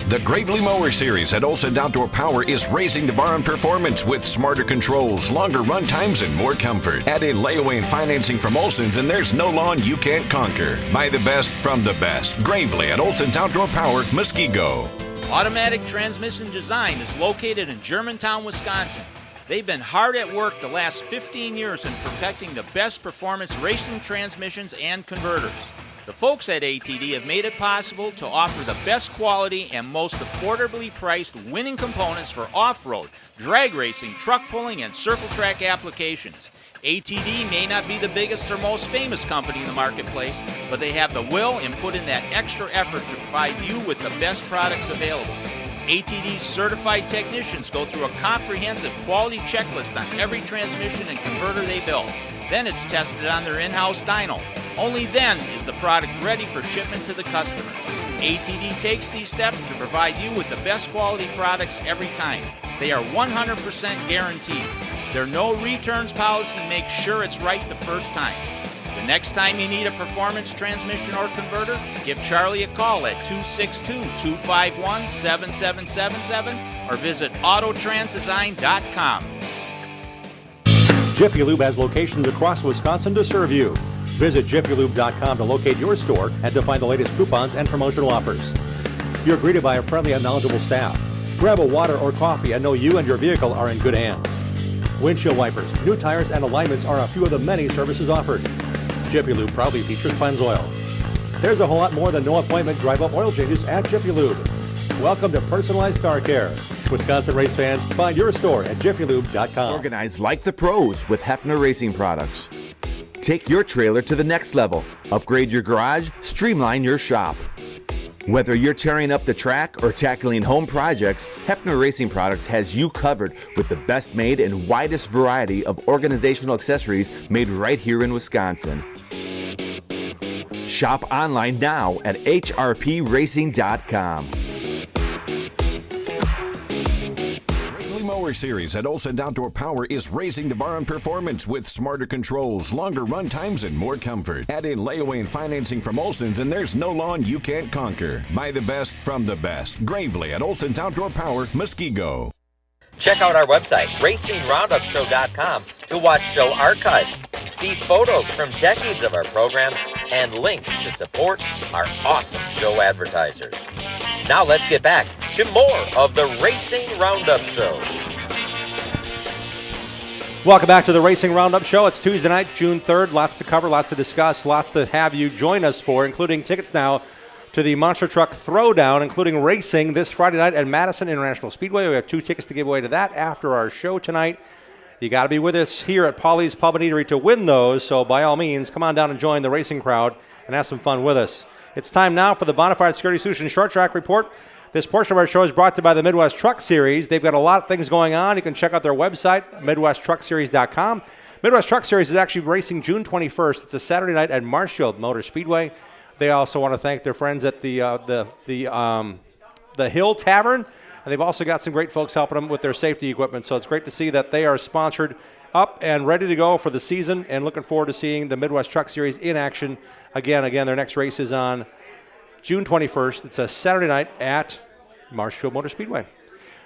The Gravely Mower Series at Olson Outdoor Power is raising the bar on performance with smarter controls, longer run times, and more comfort. Add in layaway and financing from Olson's, and there's no lawn you can't conquer. Buy the best from the best. Gravely at Olson's Outdoor Power, Muskego. Automatic Transmission Design is located in Germantown, Wisconsin. They've been hard at work the last 15 years in perfecting the best performance racing transmissions and converters. The folks at ATD have made it possible to offer the best quality and most affordably priced winning components for off-road, drag racing, truck pulling, and circle track applications. ATD may not be the biggest or most famous company in the marketplace, but they have the will and put in that extra effort to provide you with the best products available. ATD's certified technicians go through a comprehensive quality checklist on every transmission and converter they build. Then it's tested on their in-house dyno. Only then is the product ready for shipment to the customer. ATD takes these steps to provide you with the best quality products every time. They are 100% guaranteed. Their no returns policy makes sure it's right the first time. The next time you need a performance transmission or converter, give Charlie a call at 262-251-7777 or visit autotransdesign.com. Jiffy Lube has locations across Wisconsin to serve you. Visit jiffylube.com to locate your store and to find the latest coupons and promotional offers. You're greeted by a friendly and knowledgeable staff. Grab a water or coffee and know you and your vehicle are in good hands. Windshield wipers, new tires, and alignments are a few of the many services offered. Jiffy Lube proudly features Pennzoil. There's a whole lot more than no appointment drive-up oil changes at Jiffy Lube. Welcome to personalized car care. Wisconsin race fans, find your store at jiffylube.com. Organize like the pros with Hefner Racing Products. Take your trailer to the next level. Upgrade your garage, streamline your shop. Whether you're tearing up the track or tackling home projects, Hefner Racing Products has you covered with the best made and widest variety of organizational accessories made right here in Wisconsin. Shop online now at hrpracing.com. Mower Series at Olson Outdoor Power is raising the bar on performance with smarter controls, longer run times, and more comfort. Add in layaway and financing from Olson's, and there's no lawn you can't conquer. Buy the best from the best. Gravely at Olson's Outdoor Power, Muskego. Check out our website, racingroundupshow.com, to watch show archives, see photos from decades of our program, and links to support our awesome show advertisers. Now let's get back to more of the Racing Roundup Show. Welcome back to the Racing Roundup Show. It's Tuesday night, June 3rd. Lots to cover, lots to discuss, lots to have you join us for, including tickets now to the Monster Truck Throwdown, including racing this Friday night at Madison International Speedway. We have 2 tickets to give away to that after our show tonight. You got to be with us here at Polly's Pub and Eatery to win those, so by all means, come on down and join the racing crowd and have some fun with us. It's time now for the Bonafide Security Solutions Short Track Report. This portion of our show is brought to you by the Midwest Truck Series. They've got a lot of things going on. You can check out their website, MidwestTruckSeries.com. Midwest Truck Series is actually racing June 21st. It's a Saturday night at Marshfield Motor Speedway. They also want to thank their friends at the Hill Tavern. And they've also got some great folks helping them with their safety equipment. So it's great to see that they are sponsored up and ready to go for the season, and looking forward to seeing the Midwest Truck Series in action again. Their next race is on June 21st. It's a Saturday night at Marshfield Motor Speedway.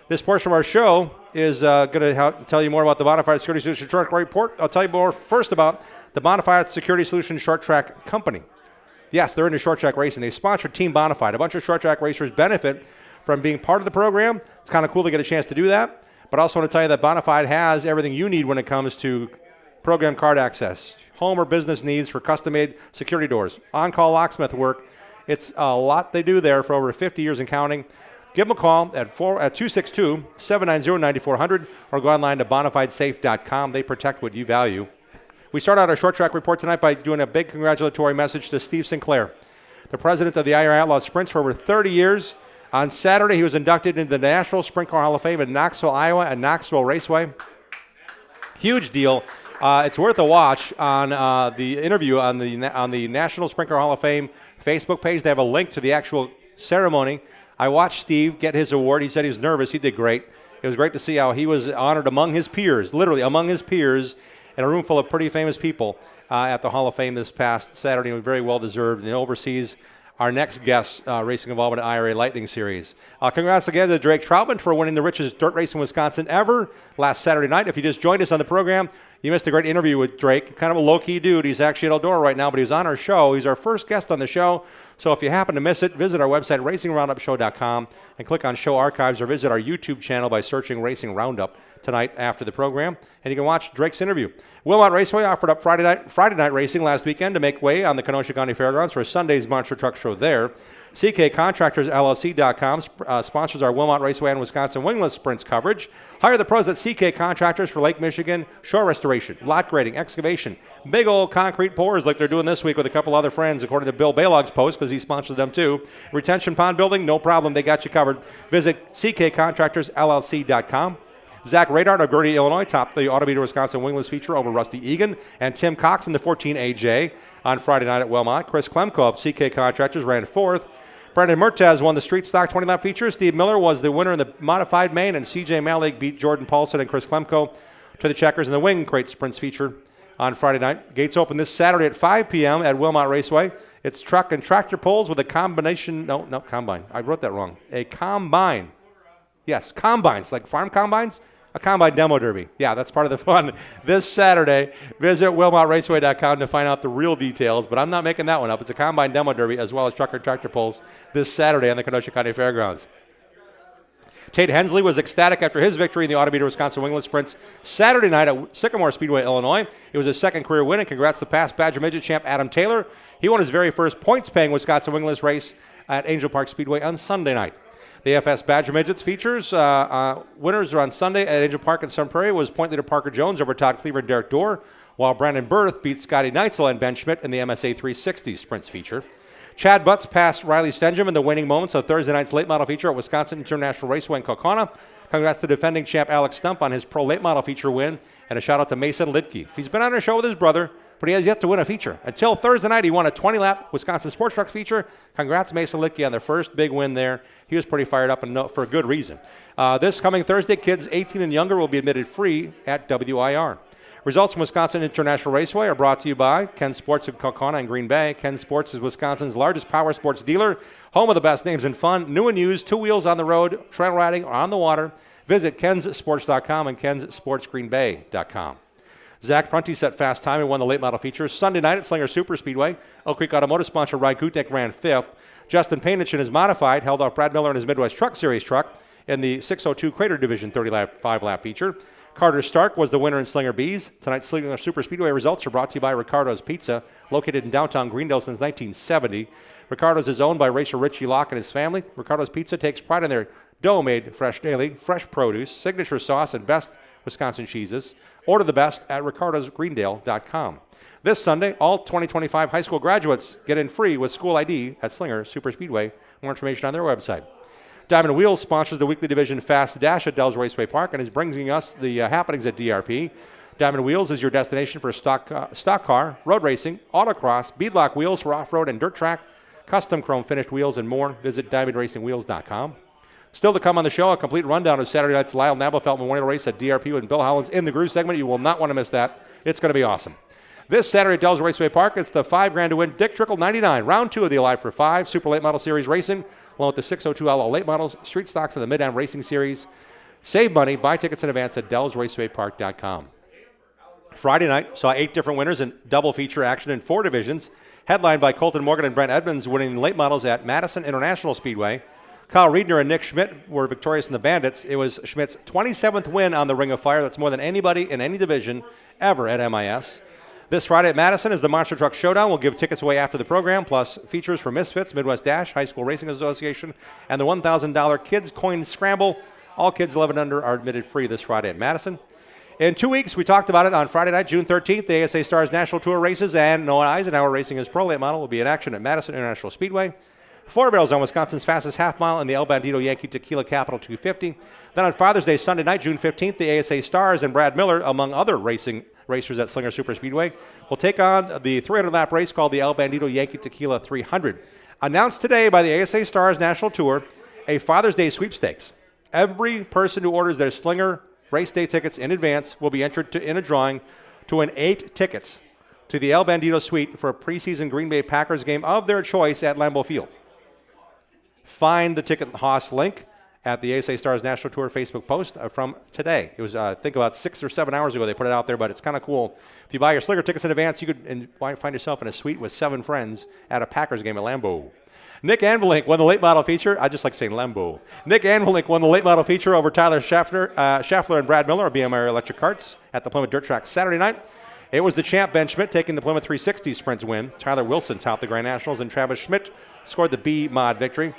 This portion of our show is going to tell you more about the Bonafide Security Solutions Short Track Report. I'll tell you more first about the Bonafide Security Solutions Short Track Company. Yes, they're into short track racing. They sponsor Team Bonafide. A bunch of short track racers benefit from being part of the program. It's kind of cool to get a chance to do that. But I also want to tell you that Bonafide has everything you need when it comes to program card access, home or business needs for custom-made security doors, on-call locksmith work. It's a lot they do there for over 50 years and counting. Give them a call at 262-790-9400 or go online to bonafidesafe.com. They protect what you value. We start out our short track report tonight by doing a big congratulatory message to Steve Sinclair, the president of the IRA Outlaw Sprints for over 30 years. On Saturday, he was inducted into the National Sprint Car Hall of Fame in Knoxville, Iowa at Knoxville Raceway. Huge deal. It's worth a watch on the interview on the National Sprint Car Hall of Fame Facebook page. They have a link to the actual ceremony. I watched Steve get his award. He said he was nervous. He did great. It was great to see how he was honored among his peers, literally among his peers, in a room full of pretty famous people at the Hall of Fame this past Saturday. Very well deserved. And overseas, our next guest, racing involvement in IRA Lightning Series. Congrats again to Drake Troutman for winning the richest dirt race in Wisconsin ever last Saturday night. If you just joined us on the program, you missed a great interview with Drake. Kind of a low-key dude. He's actually at Eldora right now, but he's on our show. He's our first guest on the show. So if you happen to miss it, visit our website, racingroundupshow.com, and click on Show Archives, or visit our YouTube channel by searching Racing Roundup tonight after the program, and you can watch Drake's interview. Wilmot Raceway offered up Friday night racing last weekend to make way on the Kenosha County Fairgrounds for Sunday's Monster Truck Show there. CK Contractors LLC.com sponsors our Wilmot Raceway and Wisconsin Wingless Sprints coverage. Hire the pros at CK Contractors for Lake Michigan shore restoration, lot grading, excavation, big old concrete pours like they're doing this week with a couple other friends, according to Bill Balog's post, because he sponsors them too. Retention pond building, no problem. They got you covered. Visit CKContractorsLLC.com. Zach Radart of Gurnee, Illinois, topped the Autometer Wisconsin Wingless feature over Rusty Egan and Tim Cox in the 14AJ on Friday night at Wilmot. Chris Klemko of CK Contractors ran fourth. Brendan Mertez won the Street Stock 20-lap feature. Steve Miller was the winner in the Modified Main, and CJ Malik beat Jordan Paulson and Chris Klemko to the checkers in the Wing Crate Sprints feature on Friday night. Gates open this Saturday at 5 p.m. at Wilmot Raceway. It's truck and tractor pulls with a combination. No, combine. I wrote that wrong. A combine. Yes, combines, like farm combines. A combine demo derby. Yeah, that's part of the fun. This Saturday, visit WilmotRaceway.com to find out the real details, but I'm not making that one up. It's a combine demo derby as well as truck and tractor pulls this Saturday on the Kenosha County Fairgrounds. Tate Hensley was ecstatic after his victory in the Autometer Wisconsin Wingless Sprints Saturday night at Sycamore Speedway, Illinois. It was his second career win, and congrats to past Badger Midget champ Adam Taylor. He won his very first points-paying Wisconsin Wingless race at Angel Park Speedway on Sunday night. The FS Badger Midgets features winners are on Sunday at Angel Park in Sun Prairie was point leader Parker Jones over Todd Cleaver and Derek Dorr, while Brandon Berth beat Scotty Neitzel and Ben Schmidt in the MSA 360 Sprints feature. Chad Butts passed Riley Stenjum in the winning moments of Thursday night's late model feature at Wisconsin International Raceway in Kaukauna. Congrats to defending champ Alex Stump on his pro late model feature win, and a shout out to Mason Lidke. He's been on a show with his brother, but he has yet to win a feature. Until Thursday night, he won a 20-lap Wisconsin Sports Truck feature. Congrats, Mason Lidke, on their first big win there. He was pretty fired up, and for a good reason. This coming Thursday, kids 18 and younger will be admitted free at WIR. Results from Wisconsin International Raceway are brought to you by Ken Sports of Kaukauna and Green Bay. Ken Sports is Wisconsin's largest power sports dealer, home of the best names in fun, new and used, two wheels on the road, trail riding, or on the water. Visit kensports.com and kensportsgreenbay.com. Zach Prunty set fast time and won the late model feature. Sunday night at Slinger Super Speedway, Oak Creek Automotive sponsor Ryan Gutek ran 5th. Justin Painich in his modified held off Brad Miller in his Midwest Truck Series truck in the 602 Crater Division 35-lap feature. Carter Stark was the winner in Slinger B's. Tonight's Slinger Super Speedway results are brought to you by Ricardo's Pizza, located in downtown Greendale since 1970. Ricardo's is owned by racer Richie Locke and his family. Ricardo's Pizza takes pride in their dough made fresh daily, fresh produce, signature sauce, and best Wisconsin cheeses. Order the best at ricardosgreendale.com. This Sunday, all 2025 high school graduates get in free with school ID at Slinger Super Speedway. More information on their website. Diamond Wheels sponsors the weekly division Fast Dash at Dells Raceway Park and is bringing us the happenings at DRP. Diamond Wheels is your destination for stock car, road racing, autocross, beadlock wheels for off-road and dirt track, custom chrome finished wheels, and more. Visit diamondracingwheels.com. Still to come on the show, a complete rundown of Saturday night's Lyle Nabelfelt Memorial Race at DRP with Bill Hollins in the Groove segment. You will not want to miss that. It's going to be awesome. This Saturday at Dells Raceway Park, it's the $5,000 to win Dick Trickle 99, round 2 of the Alive for 5 Super Late Model Series Racing, along with the 602 Outlaw Late Models, Street Stocks, and the Mid-Am Racing Series. Save money, buy tickets in advance at DellsRacewayPark.com. Friday night saw 8 different winners in double feature action in 4 divisions, headlined by Colton Morgan and Brent Edmonds winning late models at Madison International Speedway. Kyle Riedner and Nick Schmidt were victorious in the Bandits. It was Schmidt's 27th win on the Ring of Fire. That's more than anybody in any division ever at MIS. This Friday at Madison is the Monster Truck Showdown. We'll give tickets away after the program, plus features for Misfits, Midwest Dash, High School Racing Association, and the $1,000 Kids Coin Scramble. All kids 11 and under are admitted free this Friday at Madison. In 2 weeks, we talked about it on Friday night, June 13th, the ASA Stars National Tour races, and Noah Eisenhower racing his pro late model will be in action at Madison International Speedway. 4 barrels on Wisconsin's fastest half mile in the El Bandito Yankee Tequila Capital 250. Then on Father's Day, Sunday night, June 15th, the ASA Stars and Brad Miller, among other racers at Slinger Super Speedway, will take on the 300-lap race called the El Bandito Yankee Tequila 300. Announced today by the ASA Stars National Tour, a Father's Day sweepstakes. Every person who orders their Slinger race day tickets in advance will be entered in a drawing to win 8 tickets to the El Bandito Suite for a preseason Green Bay Packers game of their choice at Lambeau Field. Find the Ticket Hoss link at the ASA Stars National Tour Facebook post from today. It was, I think, about 6 or 7 hours ago they put it out there, but it's kind of cool. If you buy your Slinger tickets in advance, you could find yourself in a suite with 7 friends at a Packers game at Lambeau. Nick Anvelink won the late model feature. I just like saying Lambeau. Nick Anvelink won the late model feature over Tyler Schaffler and Brad Miller of BMR Electric Carts at the Plymouth Dirt Track Saturday night. It was the champ Ben Schmidt taking the Plymouth 360 Sprints win. Tyler Wilson topped the Grand Nationals, and Travis Schmidt scored the B-Mod victory.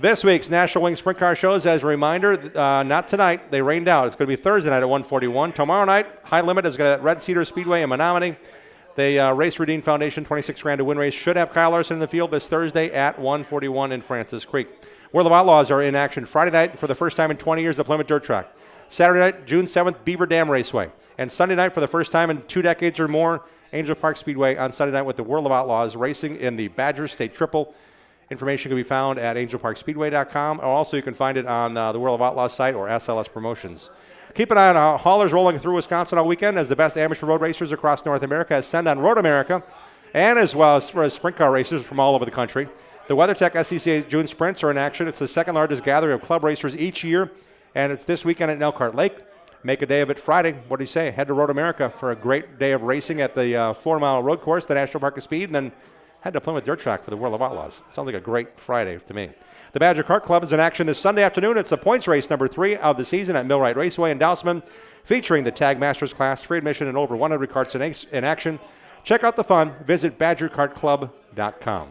This week's National Wing Sprint Car shows, as a reminder, not tonight. They rained out. It's going to be Thursday night at 1:41. Tomorrow night, High Limit is going to Red Cedar Speedway in Menominee. The Race Redeem Foundation $26,000 to win race should have Kyle Larson in the field this Thursday at 1:41 in Francis Creek. World of Outlaws are in action Friday night for the first time in 20 years at Plymouth Dirt Track. Saturday night, June 7th, Beaver Dam Raceway. And Sunday night, for the first time in 2 decades or more, Angel Park Speedway on Sunday night with the World of Outlaws racing in the Badger State Triple. Information can be found at angelparkspeedway.com, or also you can find it on the World of Outlaws site or SLS Promotions. Keep an eye on haulers rolling through Wisconsin all weekend as the best amateur road racers across North America ascend on Road America, and as well as for sprint car racers from all over the country. The WeatherTech SCCA June Sprints are in action. It's the second largest gathering of club racers each year, and it's this weekend at Elkhart Lake. Make a day of it Friday. What do you say? Head to Road America for a great day of racing at the 4-mile road course, the National Park of Speed, and then head to Plymouth Dirt Track for the World of Outlaws. Sounds like a great Friday to me. The Badger Kart Club is in action this Sunday afternoon. It's the points race number 3 of the season at Millwright Raceway in Dousman, featuring the Tag Masters class, free admission, and over 100 karts in action. Check out the fun. Visit BadgerKartClub.com.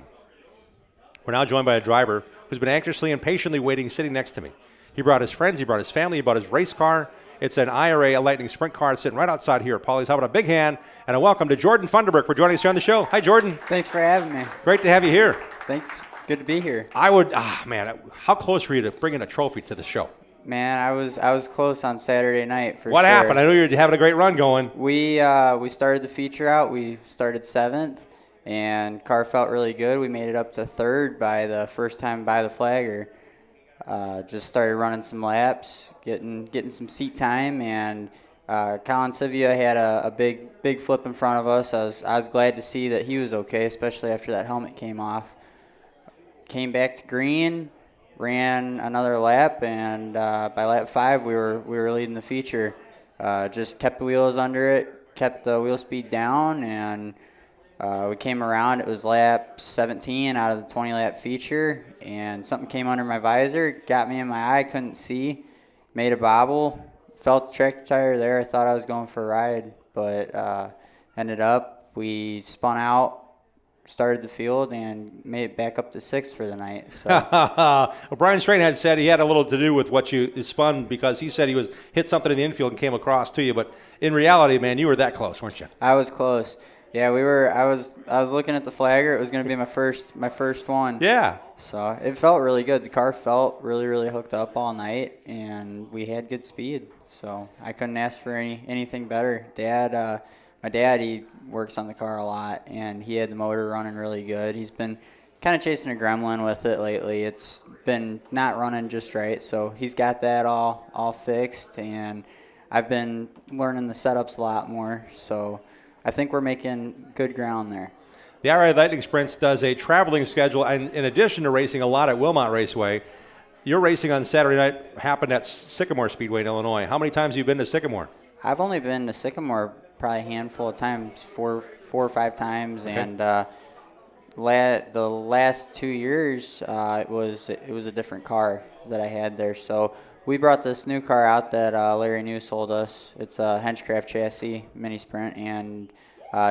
We're now joined by a driver who's been anxiously and patiently waiting sitting next to me. He brought his friends, he brought his family, he brought his race car. It's an IRA, a Lightning Sprint car. It's sitting right outside here. Paulie's having a big hand, and a welcome to Jordan Funderburk for joining us here on the show. Hi, Jordan. Thanks for having me. Great to have you here. Thanks. Good to be here. Man, how close were you to bringing a trophy to the show? Man, I was close on Saturday night for What sure. happened? I know you were having a great run going. We started the feature out. We started 7th, and car felt really good. We made it up to 3rd by the first time by the flagger. Just started running some laps, getting some seat time, and Colin Sivia had a big flip in front of us. I was glad to see that he was okay, especially after that helmet came off. Came back to green, ran another lap, and by lap 5 we were leading the feature. Just kept the wheels under it, kept the wheel speed down, and we came around. It was lap 17 out of the 20-lap feature, and something came under my visor, got me in my eye, couldn't see, made a bobble, felt the tractor tire there. I thought I was going for a ride, but ended up, we spun out, started the field, and made it back up to 6th for the night. So Well, Brian Strain had said he had a little to do with what you spun, because he said he was hit something in the infield and came across to you. But in reality, man, you were that close, weren't you? I was close. Yeah, we were. I was looking at the flagger. It was going to be my first one. Yeah. So it felt really good. The car felt really hooked up all night, and we had good speed. So I couldn't ask for anything better. My dad, he works on the car a lot, and he had the motor running really good. He's been kind of chasing a gremlin with it lately. It's been not running just right, so he's got that all fixed, and I've been learning the setups a lot more. So I think we're making good ground there. The IRA Lightning Sprints does a traveling schedule, and in addition to racing a lot at Wilmot Raceway, your racing on Saturday night happened at Sycamore Speedway in Illinois. How many times have you been to Sycamore? I've only been to Sycamore probably a handful of times, four or five times, okay. And the last 2 years it was a different car that I had there. So we brought this new car out that Larry New sold us. It's a Henchcraft chassis mini sprint and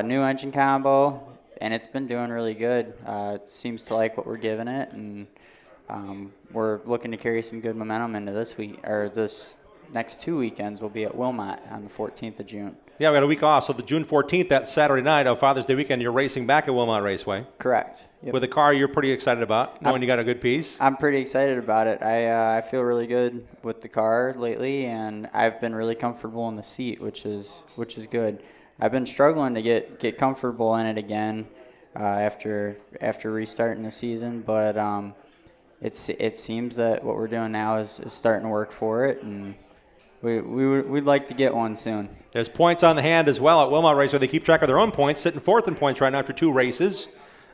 new engine combo, and it's been doing really good. It seems to like what we're giving it, and we're looking to carry some good momentum into this week, or this next 2 weekends. We'll be at Wilmot on the 14th of June. Yeah, we got a week off. So the June 14th, that Saturday night of Father's Day weekend, you're racing back at Wilmot Raceway. Correct. Yep. With a car you're pretty excited about, knowing you got a good piece. I'm pretty excited about it. I feel really good with the car lately, and I've been really comfortable in the seat, which is good. I've been struggling to get comfortable in it again after restarting the season, but it seems that what we're doing now is starting to work for it, and we'd like to get one soon. There's points on the hand as well at Wilmot Raceway. They keep track of their own points, sitting 4th in points right now after 2 races.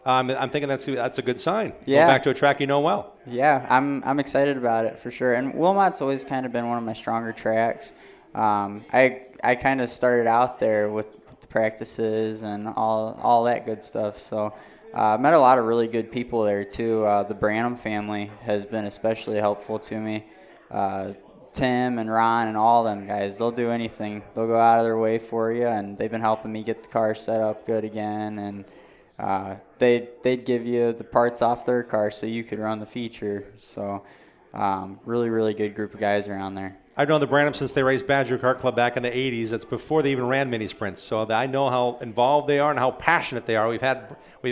I'm thinking that's a good sign. Yeah. Go back to a track you know well. Yeah, I'm excited about it for sure. And Wilmot's always kind of been one of my stronger tracks. I kind of started out there with the practices and all that good stuff. So I met a lot of really good people there too. The Branham family has been especially helpful to me. Tim and Ron and all them guys, they'll do anything. They'll go out of their way for you, and they've been helping me get the car set up good again. And they'd give you the parts off their car so you could run the feature. So really good group of guys around there. I've known the Branham since they raced Badger Kart Club back in the 80s. That's before they even ran mini sprints. So I know how involved they are and how passionate they are. We've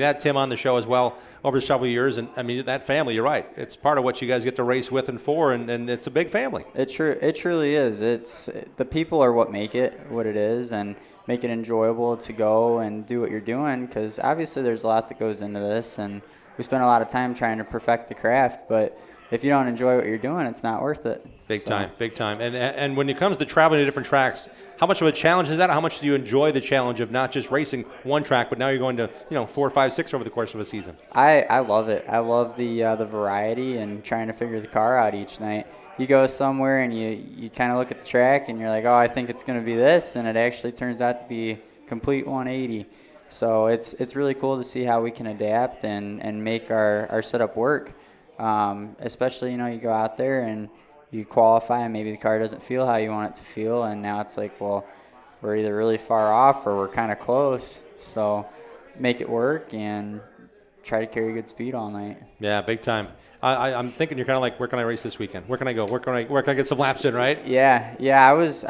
had Tim on the show as well over several years, and I mean that family. You're right. It's part of what you guys get to race with and for, and it's a big family. It truly is. It's the people are what make it what it is, and make it enjoyable to go and do what you're doing. Because obviously there's a lot that goes into this, and we spend a lot of time trying to perfect the craft. But if you don't enjoy what you're doing, it's not worth it. Big time. And when it comes to traveling to different tracks, how much of a challenge is that? How much do you enjoy the challenge of not just racing one track, but now you're going to 4, 5, 6 over the course of a season? I love it. I love the variety and trying to figure the car out each night. You go somewhere and you kind of look at the track and you're like, oh, I think it's going to be this, and it actually turns out to be complete 180. So it's really cool to see how we can adapt and make our setup work. Especially, you go out there and you qualify and maybe the car doesn't feel how you want it to feel, and now it's like, well, we're either really far off or we're kind of close. So make it work and try to carry good speed all night. Yeah, big time. I'm thinking you're kind of like, where can I race this weekend? Where can I go? Where can I get some laps in, right? Yeah. I was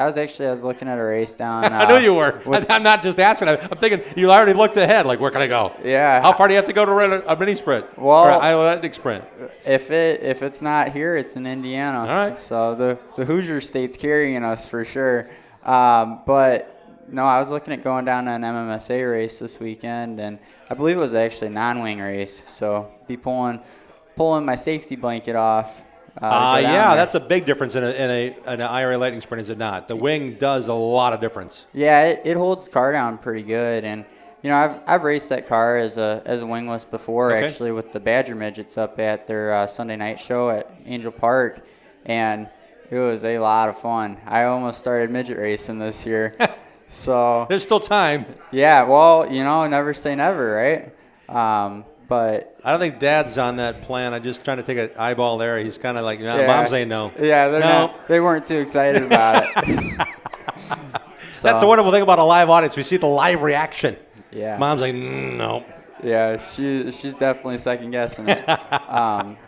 looking at a race down. I knew you were. I'm not just asking. I'm thinking you already looked ahead. Like, where can I go? Yeah. How far do you have to go to run a mini sprint? Well, or an athletic sprint. If it's not here, it's in Indiana. All right. So the Hoosier State's carrying us for sure. But no, I was looking at going down to an MMSA race this weekend, and I believe it was actually a non-wing race. So be pulling my safety blanket off. Yeah, that's a big difference in an IRA Lightning Sprint, is it not? The wing does a lot of difference. Yeah, it holds the car down pretty good, and I've raced that car as a wingless before, okay. Actually with the Badger Midgets up at their Sunday night show at Angel Park, and it was a lot of fun. I almost started midget racing this year. So there's still time. Yeah, well, never say never, right? But I don't think Dad's on that plan. I'm just trying to take an eyeball there. He's kind of like, Mom's saying no. Yeah, they weren't too excited about it. That's the wonderful thing about a live audience. We see the live reaction. Yeah. Mom's like, no. Yeah, she's definitely second guessing it.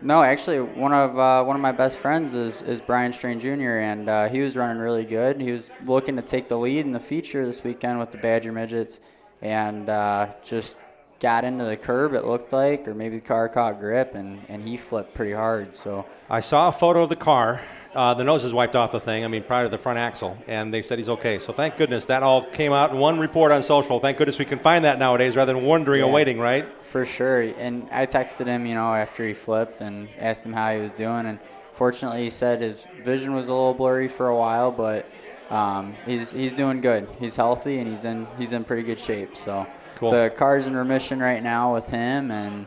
No, actually, one of my best friends is Brian Strain Jr. and he was running really good. He was looking to take the lead in the feature this weekend with the Badger Midgets, and just got into the curb, it looked like, or maybe the car caught grip, and he flipped pretty hard. So I saw a photo of the car. The nose is wiped off the thing, prior to the front axle, and they said he's okay. So thank goodness that all came out in one report on social. Thank goodness we can find that nowadays rather than wondering and waiting, right? For sure. And I texted him, after he flipped and asked him how he was doing. And fortunately, he said his vision was a little blurry for a while, but he's doing good. He's healthy, and he's in pretty good shape. So cool. The car's in remission right now with him, and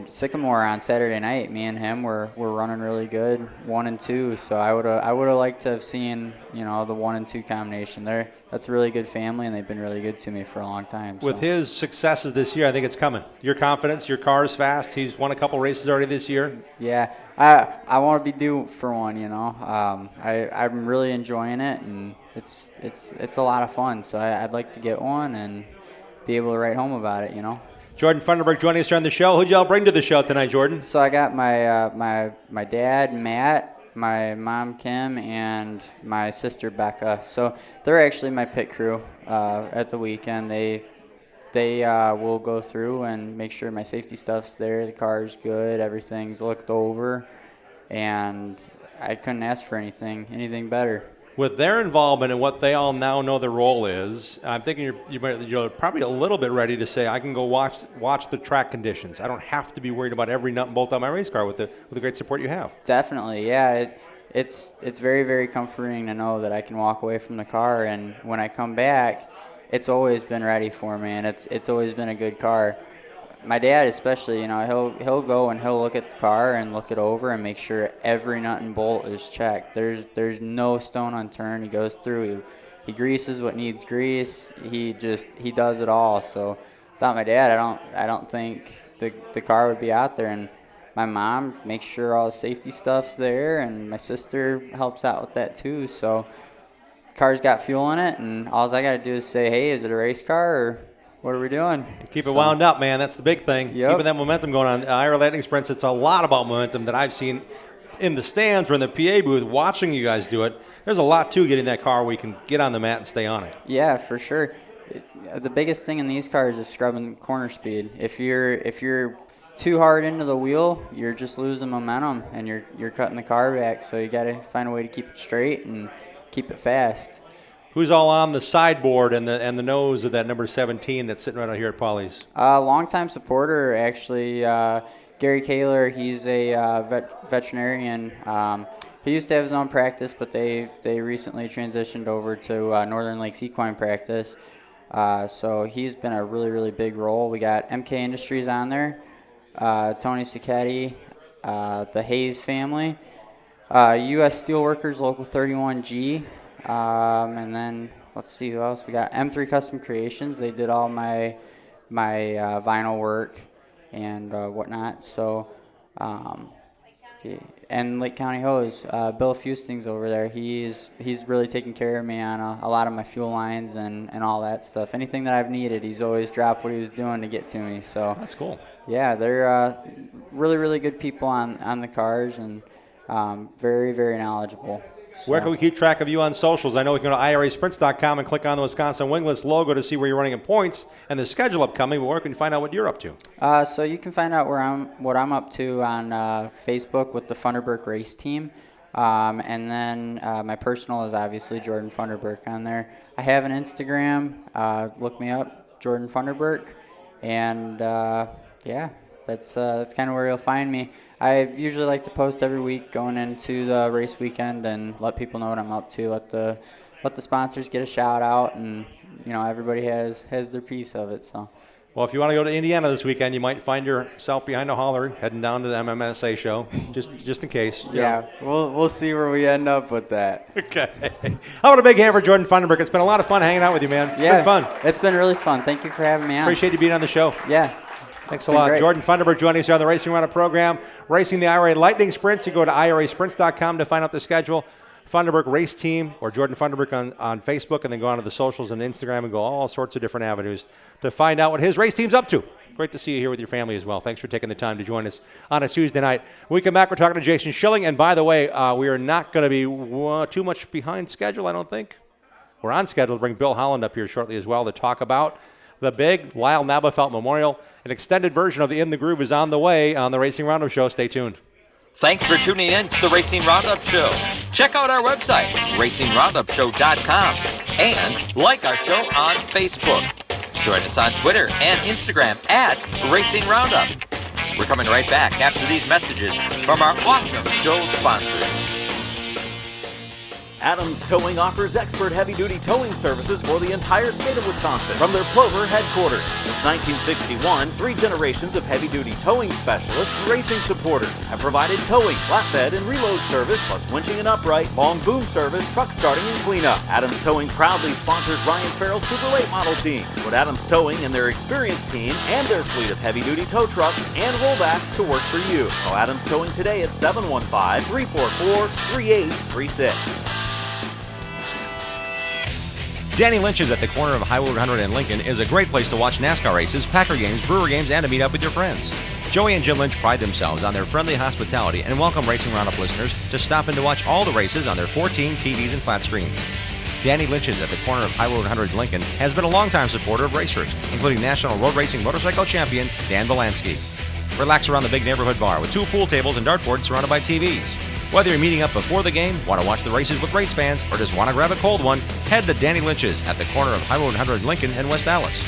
Sycamore on Saturday night, me and him were running really good, 1 and 2. So I would have liked to have seen the 1 and 2 combination there. That's a really good family, and they've been really good to me for a long time. So. With his successes this year, I think it's coming. Your confidence, your car's fast. He's won a couple races already this year. Yeah, I want to be due for one. I'm really enjoying it, and it's a lot of fun. So I'd like to get one and be able to write home about it. Jordan Funderburg joining us here on the show. Who'd y'all bring to the show tonight, Jordan? So I got my dad, Matt, my mom, Kim, and my sister, Becca. So they're actually my pit crew at the weekend. They will go through and make sure my safety stuff's there, the car's good, everything's looked over, and I couldn't ask for anything better. With their involvement and what they all now know their role is, I'm thinking you're probably a little bit ready to say, I can go watch the track conditions. I don't have to be worried about every nut and bolt on my race car with the great support you have. Definitely, yeah. It's very, very comforting to know that I can walk away from the car, and when I come back, it's always been ready for me, and it's always been a good car. My dad especially, he'll go and he'll look at the car and look it over and make sure every nut and bolt is checked. There's no stone unturned. He goes through, he greases what needs grease. He does it all. So without my dad, I don't think the car would be out there. And my mom makes sure all the safety stuff's there, and my sister helps out with that too. So the car's got fuel in it, and all I got to do is say, hey, is it a race car or what are we doing? Keep it wound up, man. That's the big thing. Yep. Keeping that momentum going on. Iowa Lightning Sprints, it's a lot about momentum that I've seen in the stands or in the PA booth watching you guys do it. There's a lot to getting that car where you can get on the mat and stay on it. Yeah, for sure. The biggest thing in these cars is scrubbing corner speed. If you're too hard into the wheel, you're just losing momentum, and you're cutting the car back. So you got to find a way to keep it straight and keep it fast. Who's all on the sideboard and the nose of that number 17 that's sitting right out here at Paulie's? Longtime supporter, actually. Gary Kaler, he's a veterinarian. He used to have his own practice, but they recently transitioned over to Northern Lakes Equine Practice. So he's been a really, really big role. We got MK Industries on there, Tony Sacchetti, the Hayes family, U.S. Steelworkers Local 31G, and then let's see who else we got. M3 Custom Creations. They did all my vinyl work and whatnot. So, and Lake County Hose, Bill Fusting's over there. He's really taking care of me on a lot of my fuel lines and all that stuff. Anything that I've needed, he's always dropped what he was doing to get to me. So that's cool. Yeah, they're really, really good people on the cars, and very, very knowledgeable. So. Where can we keep track of you on socials? I know we can go to IRAsprints.com and click on the Wisconsin Winglets logo to see where you're running in points and the schedule upcoming, but where can you find out what you're up to? So you can find out what I'm up to on Facebook with the Funderburk Race Team. And then my personal is obviously Jordan Funderburk on there. I have an Instagram. Look me up, Jordan Funderburk. And, yeah, that's kind of where you'll find me. I usually like to post every week going into the race weekend and let people know what I'm up to. Let the sponsors get a shout out, and everybody has their piece of it. So Well, if you want to go to Indiana this weekend, you might find yourself behind a hauler heading down to the MMSA show, just in case. Yeah, we'll see where we end up with that. Okay. How about a big hand for Jordan Funderburg? It's been a lot of fun hanging out with you, man. It's been fun. It's been really fun. Thank you for having me on. Appreciate you being on the show. Yeah. Thanks a lot. Great. Jordan Funderburg joining us here on the Racing Roundup program. Racing the IRA Lightning Sprints. You go to IRAsprints.com to find out the schedule. Funderburg Race Team or Jordan Funderburg on Facebook, and then go onto the socials and Instagram and go all sorts of different avenues to find out what his race team's up to. Great to see you here with your family as well. Thanks for taking the time to join us on a Tuesday night. When we come back, we're talking to Jason Schilling. And by the way, we are not going to be too much behind schedule, I don't think. We're on schedule to bring Bill Holland up here shortly as well to talk about the big Lyle Nabafelt Memorial. An extended version of the In the Groove is on the way on the Racing Roundup Show. Stay tuned. Thanks for tuning in to the Racing Roundup Show. Check out our website, racingroundup.show.com, and like our show on Facebook. Join us on Twitter and Instagram at Racing Roundup. We're coming right back after these messages from our awesome show sponsors. Adams Towing offers expert heavy-duty towing services for the entire state of Wisconsin from their Plover headquarters. Since 1961, 3 generations of heavy-duty towing specialists and racing supporters have provided towing, flatbed, and reload service, plus winching and upright, long boom service, truck starting, and cleanup. Adams Towing proudly sponsors Ryan Farrell's Super Late Model team. Put Adams Towing and their experienced team and their fleet of heavy-duty tow trucks and rollbacks to work for you. Call Adams Towing today at 715-344-3836. Danny Lynch's at the corner of Highway 100 and Lincoln is a great place to watch NASCAR races, Packer games, Brewer games, and to meet up with your friends. Joey and Jim Lynch pride themselves on their friendly hospitality and welcome Racing Roundup listeners to stop in to watch all the races on their 14 TVs and flat screens. Danny Lynch's at the corner of Highway 100 and Lincoln has been a longtime supporter of racers, including National Road Racing Motorcycle Champion Dan Belansky. Relax around the big neighborhood bar with 2 pool tables and dartboards surrounded by TVs. Whether you're meeting up before the game, want to watch the races with race fans, or just want to grab a cold one, head to Danny Lynch's at the corner of Highway 100 Lincoln and West Dallas.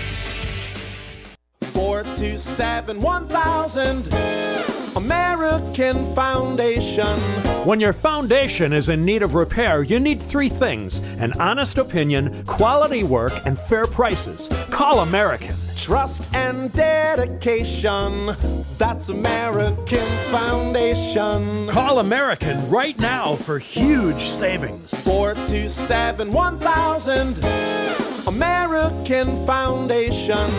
427-1000 American Foundation. When your foundation is in need of repair, you need 3 things: an honest opinion, quality work, and fair prices. Call American. Trust and dedication. That's American Foundation. Call American right now for huge savings. 427-1000 American Foundation.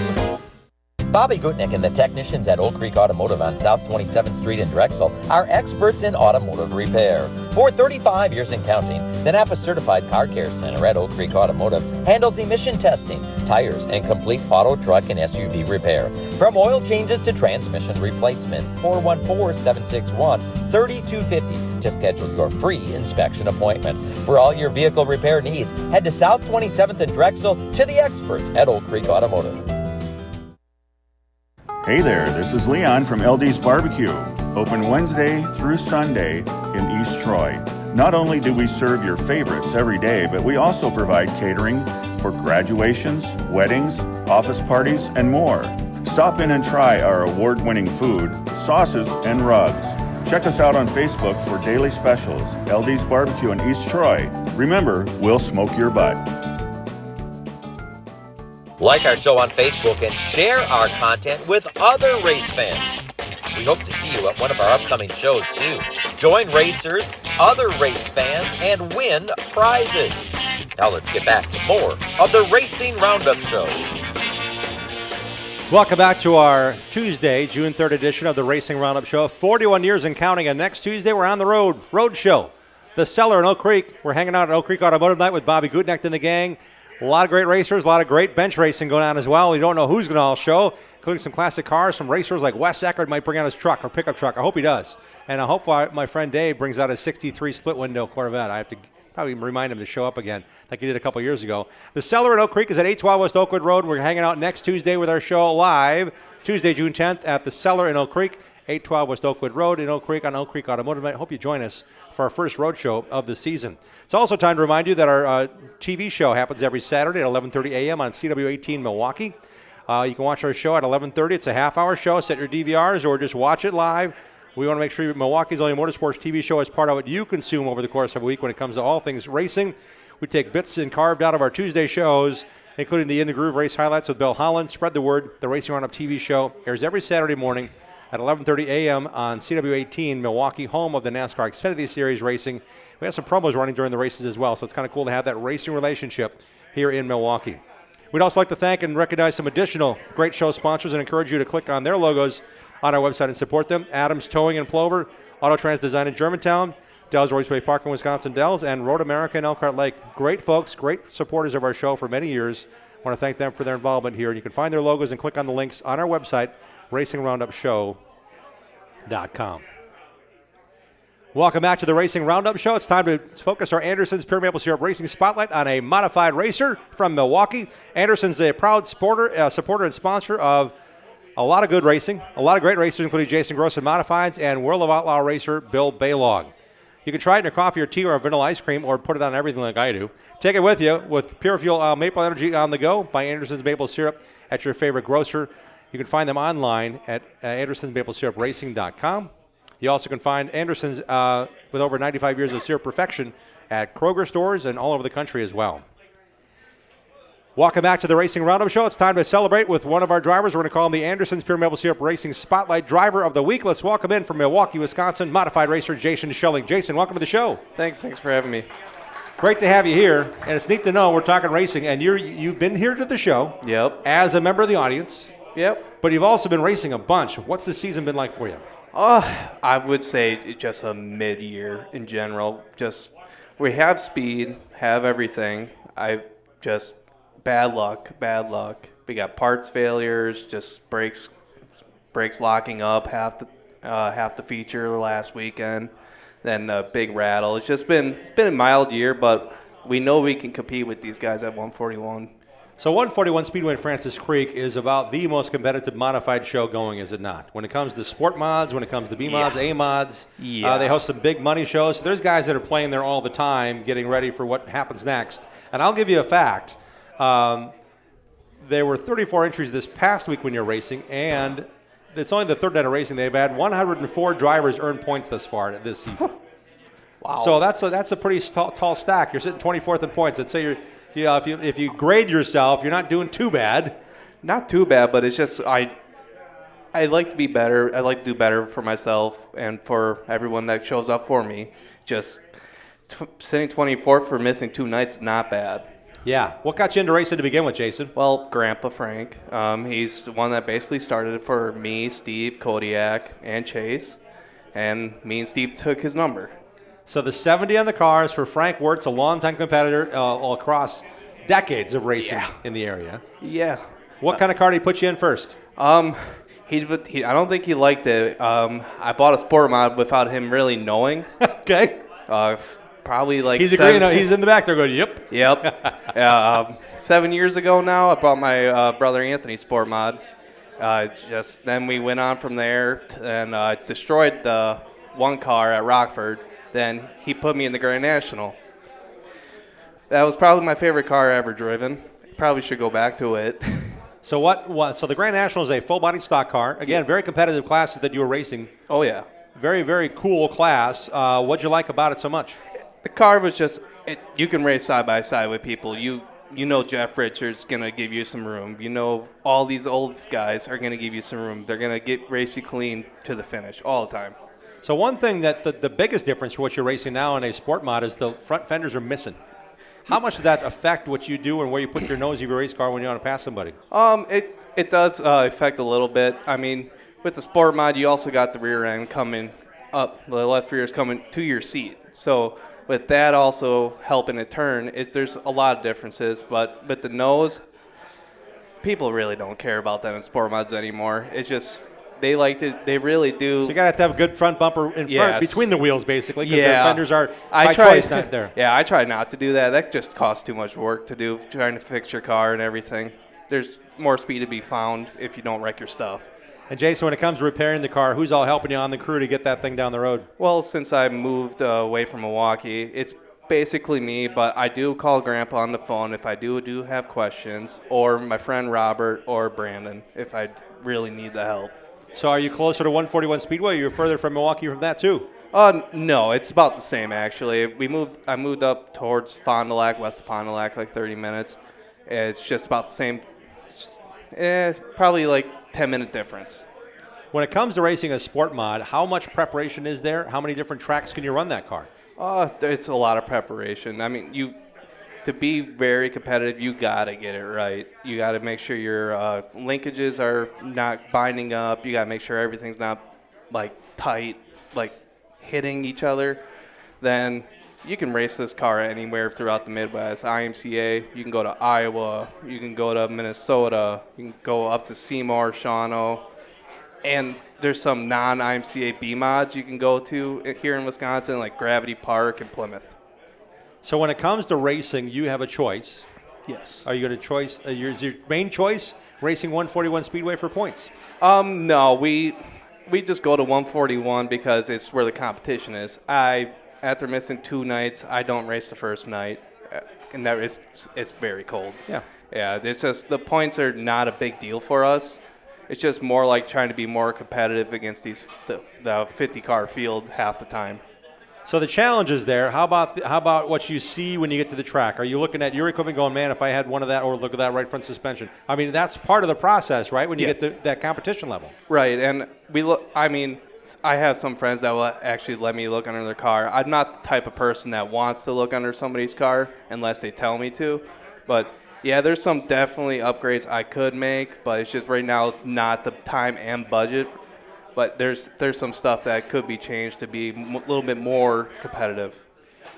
Bobby Gutnick and the technicians at Oak Creek Automotive on South 27th Street in Drexel are experts in automotive repair. For 35 years and counting, the Napa Certified Car Care Center at Oak Creek Automotive handles emission testing, tires, and complete auto, truck, and SUV repair. From oil changes to transmission replacement. 414-761-3250 to schedule your free inspection appointment. For all your vehicle repair needs, head to South 27th in Drexel to the experts at Oak Creek Automotive. Hey there, this is Leon from LD's Barbecue, open Wednesday through Sunday in East Troy. Not only do we serve your favorites every day, but we also provide catering for graduations, weddings, office parties, and more. Stop in and try our award-winning food, sauces, and rubs. Check us out on Facebook for daily specials, LD's Barbecue in East Troy. Remember, we'll smoke your butt. Like our show on Facebook and share our content with other race fans. We hope to see you at one of our upcoming shows too. Join racers, other race fans, and win prizes. Now let's get back to more of the Racing Roundup Show. Welcome back to our Tuesday, June 3rd edition of the Racing Roundup Show. 41 years and counting, and next Tuesday we're on the road show. The Cellar in Oak Creek. We're hanging out at Oak Creek Automotive Night with Bobby Gutnick and the gang. A lot of great racers, a lot of great bench racing going on as well. We don't know who's going to all show, including some classic cars. Some racers like Wes Eckert might bring out his truck or pickup truck. I hope he does. And I hope my friend Dave brings out his 63 split window Corvette. I have to probably remind him to show up again like he did a couple years ago. The Cellar in Oak Creek is at 812 West Oakwood Road. We're hanging out next Tuesday with our show live, Tuesday, June 10th at the Cellar in Oak Creek, 812 West Oakwood Road in Oak Creek on Oak Creek Automotive Night. Hope you join us for our first road show of the season. It's also time to remind you that our TV show happens every Saturday at 11:30 a.m. on CW18 Milwaukee. You can watch our show at 11:30. It's a half-hour show. Set your DVRs or just watch it live. We want to make sure Milwaukee's only motorsports TV show is part of what you consume over the course of a week when it comes to all things racing. We take bits and carved out of our Tuesday shows including the In the Groove race highlights with Bill Holland. Spread the word. The Racing Roundup TV show airs every Saturday morning at 11:30 a.m. on CW18 Milwaukee, home of the NASCAR Xfinity Series racing. We have some promos running during the races as well, so it's kind of cool to have that racing relationship here in Milwaukee. We'd also like to thank and recognize some additional great show sponsors and encourage you to click on their logos on our website and support them. Adams Towing in Plover, Auto Trans Design in Germantown, Dells Raceway Park in Wisconsin Dells, and Road America in Elkhart Lake. Great folks, great supporters of our show for many years. I want to thank them for their involvement here. And you can find their logos and click on the links on our website, racingroundupshow.com. Welcome back to the Racing Roundup Show. It's time to focus our Anderson's Pure Maple Syrup Racing Spotlight on a modified racer from Milwaukee. Anderson's a proud supporter and sponsor of a lot of good racing, a lot of great racers, including Jason Gross in Modifieds and World of Outlaw racer Bill Baylog. You can try it in a coffee or tea or a vanilla ice cream or put it on everything like I do. Take it with you with Pure Fuel Maple Energy on the go. Buy Anderson's Maple Syrup at your favorite grocer. You can find them online at andersonsmaplesyrupracing.com. You also can find Anderson's with over 95 years of syrup perfection at Kroger stores and all over the country as well. Welcome back to the Racing Roundup Show. It's time to celebrate with one of our drivers. We're going to call him the Anderson's Pure Maple Syrup Racing Spotlight Driver of the Week. Let's welcome in from Milwaukee, Wisconsin, modified racer Jason Schelling. Jason, welcome to the show. Thanks for having me. Great to have you here, and it's neat to know we're talking racing, and you've been here to the show. Yep. As a member of the audience. Yep. But you've also been racing a bunch. What's the season been like for you? I would say it's just a mid-year in general. Just we have speed, have everything. Bad luck. We got parts failures, just brakes locking up half the feature last weekend. Then the big rattle. It's been a mild year, but we know we can compete with these guys at 141. So 141 Speedway in Francis Creek is about the most competitive modified show going, is it not? When it comes to sport mods, when it comes to B mods, A mods, they host some big money shows. So there's guys that are playing there all the time, getting ready for what happens next. And I'll give you a fact. There were 34 entries this past week when you're racing, and it's only the third night of racing. They've had 104 drivers earn points thus far this season. Wow! So that's a pretty tall stack. You're sitting 24th in points. I'd say if you grade yourself, you're not doing too bad. Not too bad, but it's just I like to be better. I like to do better for myself and for everyone that shows up for me. Just sitting 24th for missing 2 nights, not bad. Yeah. What got you into racing to begin with, Jason? Well, Grandpa Frank. He's the one that basically started it for me, Steve, Kodiak, and Chase. And me and Steve took his number. So the 70 on the car is for Frank Wirtz, a longtime competitor all across decades of racing in the area. Yeah. What kind of car did he put you in first? I don't think he liked it. I bought a sport mod without him really knowing. Okay. Probably like he's agreeing. He's in the back there going, yep. Yep. 7 years ago now, I bought my brother Anthony sport mod. Then we went on from there and destroyed the one car at Rockford. Then he put me in the Grand National. That was probably my favorite car I ever driven. Probably should go back to it. So So the Grand National is a full-body stock car. Again, very competitive classes that you were racing. Oh yeah. Very, very cool class. What'd you like about it so much? The car was you can race side by side with people. You know Jeff Richards going to give you some room. You know all these old guys are going to give you some room. They're going to race you clean to the finish all the time. So one thing that the biggest difference for what you're racing now in a sport mod is the front fenders are missing. How much does that affect what you do and where you put your nose of your race car when you want to pass somebody? It does affect a little bit. I mean, with the sport mod, you also got the rear end coming up. The left rear is coming to your seat. So with that also helping it turn, there's a lot of differences. But with the nose, people really don't care about them in sport mods anymore. It's just they really do. So you got to have a good front bumper in front between the wheels, basically, because their fenders are by choice not there. Yeah, I try not to do that. That just costs too much work to do, trying to fix your car and everything. There's more speed to be found if you don't wreck your stuff. And Jason, when it comes to repairing the car, who's all helping you on the crew to get that thing down the road? Well, since I moved away from Milwaukee, it's basically me, but I do call Grandpa on the phone if I do have questions, or my friend Robert or Brandon if I really need the help. So are you closer to 141 Speedway, or you're further from Milwaukee from that too? No, it's about the same actually. I moved up towards Fond du Lac, west of Fond du Lac, like 30 minutes. It's just about the same. Probably like 10-minute difference. When it comes to racing a sport mod, how much preparation is there? How many different tracks can you run that car? It's a lot of preparation. I mean, to be very competitive, you got to get it right. You got to make sure your linkages are not binding up. You got to make sure everything's not like tight, like hitting each other. Then you can race this car anywhere throughout the Midwest. IMCA, you can go to Iowa, you can go to Minnesota, you can go up to Seymour, Shawano, and there's some non-IMCA B mods you can go to here in Wisconsin, like Gravity Park and Plymouth. So when it comes to racing, you have a choice. Yes. Are you going to choice? Is your main choice racing 141 Speedway for points? No, we just go to 141 because it's where the competition is. After missing 2 nights, I don't race the first night, and it's very cold. Yeah. Yeah, it's just the points are not a big deal for us. It's just more like trying to be more competitive against the 50-car field half the time. So the challenge is there. How about what you see when you get to the track? Are you looking at your equipment going, man, if I had one of that, or look at that right front suspension? I mean, that's part of the process, right, when you get to that competition level? Right, and I have some friends that will actually let me look under their car. I'm not the type of person that wants to look under somebody's car unless they tell me to. But, yeah, there's some definitely upgrades I could make, but it's just right now it's not the time and budget. But there's some stuff that could be changed to be a little bit more competitive.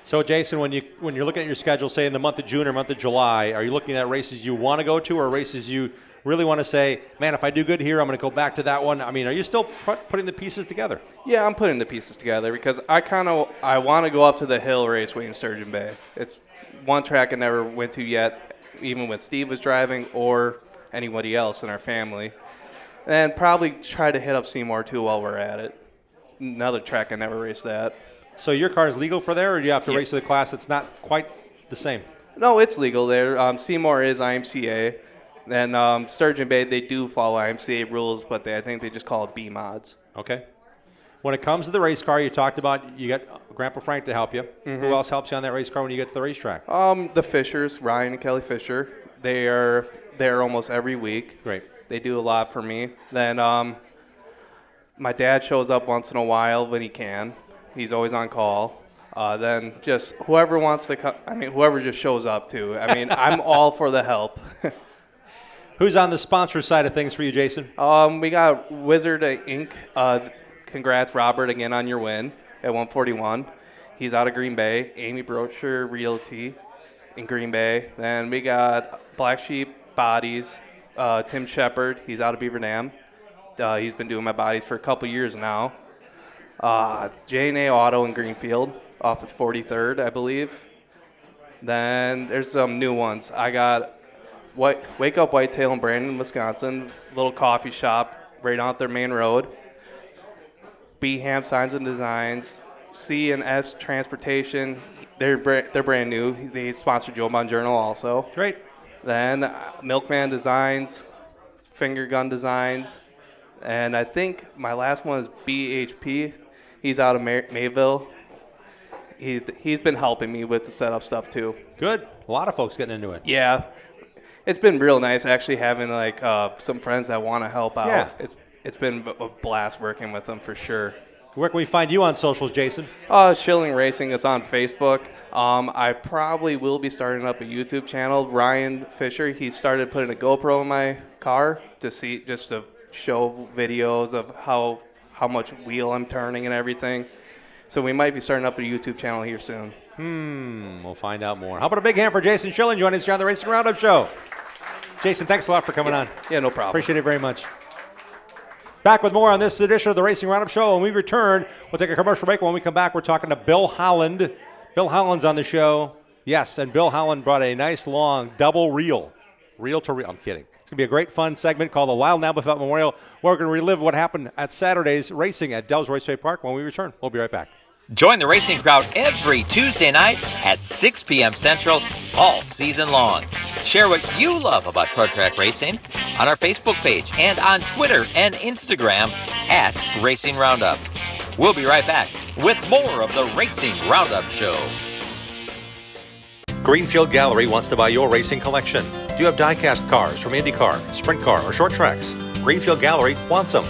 So, Jason, when you're looking at your schedule, say in the month of June or month of July, are you looking at races you want to go to or races you really want to say, man, if I do good here, I'm going to go back to that one? I mean, are you still putting the pieces together? Yeah, I'm putting the pieces together because I want to go up to the Hill Raceway in Sturgeon Bay. It's one track I never went to yet, even when Steve was driving or anybody else in our family. And probably try to hit up Seymour, too, while we're at it. Another track I never raced at. So your car is legal for there, or do you have to race to the class that's not quite the same? No, it's legal there. Seymour is IMCA. And Sturgeon Bay, they do follow IMCA rules, but I think they just call it B mods. Okay. When it comes to the race car, you talked about you got Grandpa Frank to help you. Mm-hmm. Who else helps you on that race car when you get to the racetrack? The Fishers, Ryan and Kelly Fisher. They are there almost every week. Great. They do a lot for me. Then my dad shows up once in a while when he can. He's always on call. Then just whoever wants to come, whoever just shows up too. I'm all for the help. Who's on the sponsor side of things for you, Jason? We got Wizard Inc. Congrats, Robert, again on your win at 141. He's out of Green Bay. Amy Brocher Realty in Green Bay. Then we got Black Sheep Bodies. Tim Shepard, he's out of Beaver Dam. He's been doing my bodies for a couple years now. J&A Auto in Greenfield off of 43rd, I believe. Then there's some new ones. I got Wake Up Whitetail in Brandon, Wisconsin, little coffee shop right on their main road. B-Ham Signs and Designs, C&S Transportation, they're brand new. They sponsor Joe Bongiorno also. Great. Then Milkman Designs, Finger Gun Designs, and I think my last one is BHP. He's out of Mayville. He's been helping me with the setup stuff too. Good. A lot of folks getting into it. Yeah. It's been real nice actually having some friends that want to help out. Yeah. It's been a blast working with them for sure. Where can we find you on socials, Jason? Schilling Racing is on Facebook. I probably will be starting up a YouTube channel. Ryan Fisher, he started putting a GoPro in my car just to show videos of how much wheel I'm turning and everything. So we might be starting up a YouTube channel here soon. We'll find out more. How about a big hand for Jason Schilling joining us here on the Racing Roundup Show? Jason, thanks a lot for coming on. Yeah, no problem. Appreciate it very much. Back with more on this edition of the Racing Roundup Show. When we return, we'll take a commercial break. When we come back, we're talking to Bill Holland. Bill Holland's on the show. Yes, and Bill Holland brought a nice long double reel to reel. I'm kidding. It's going to be a great fun segment called the Wild Nablefelt Memorial, where we're going to relive what happened at Saturday's racing at Dells Raceway Park. When we return, we'll be right back. Join the racing crowd every Tuesday night at 6 p.m. Central all season long. Share what you love about short track racing on our Facebook page and on Twitter and Instagram at Racing Roundup. We'll be right back with more of the Racing Roundup Show. Greenfield Gallery wants to buy your racing collection. Do you have die-cast cars from IndyCar, Sprint Car, or short tracks? Greenfield Gallery wants them.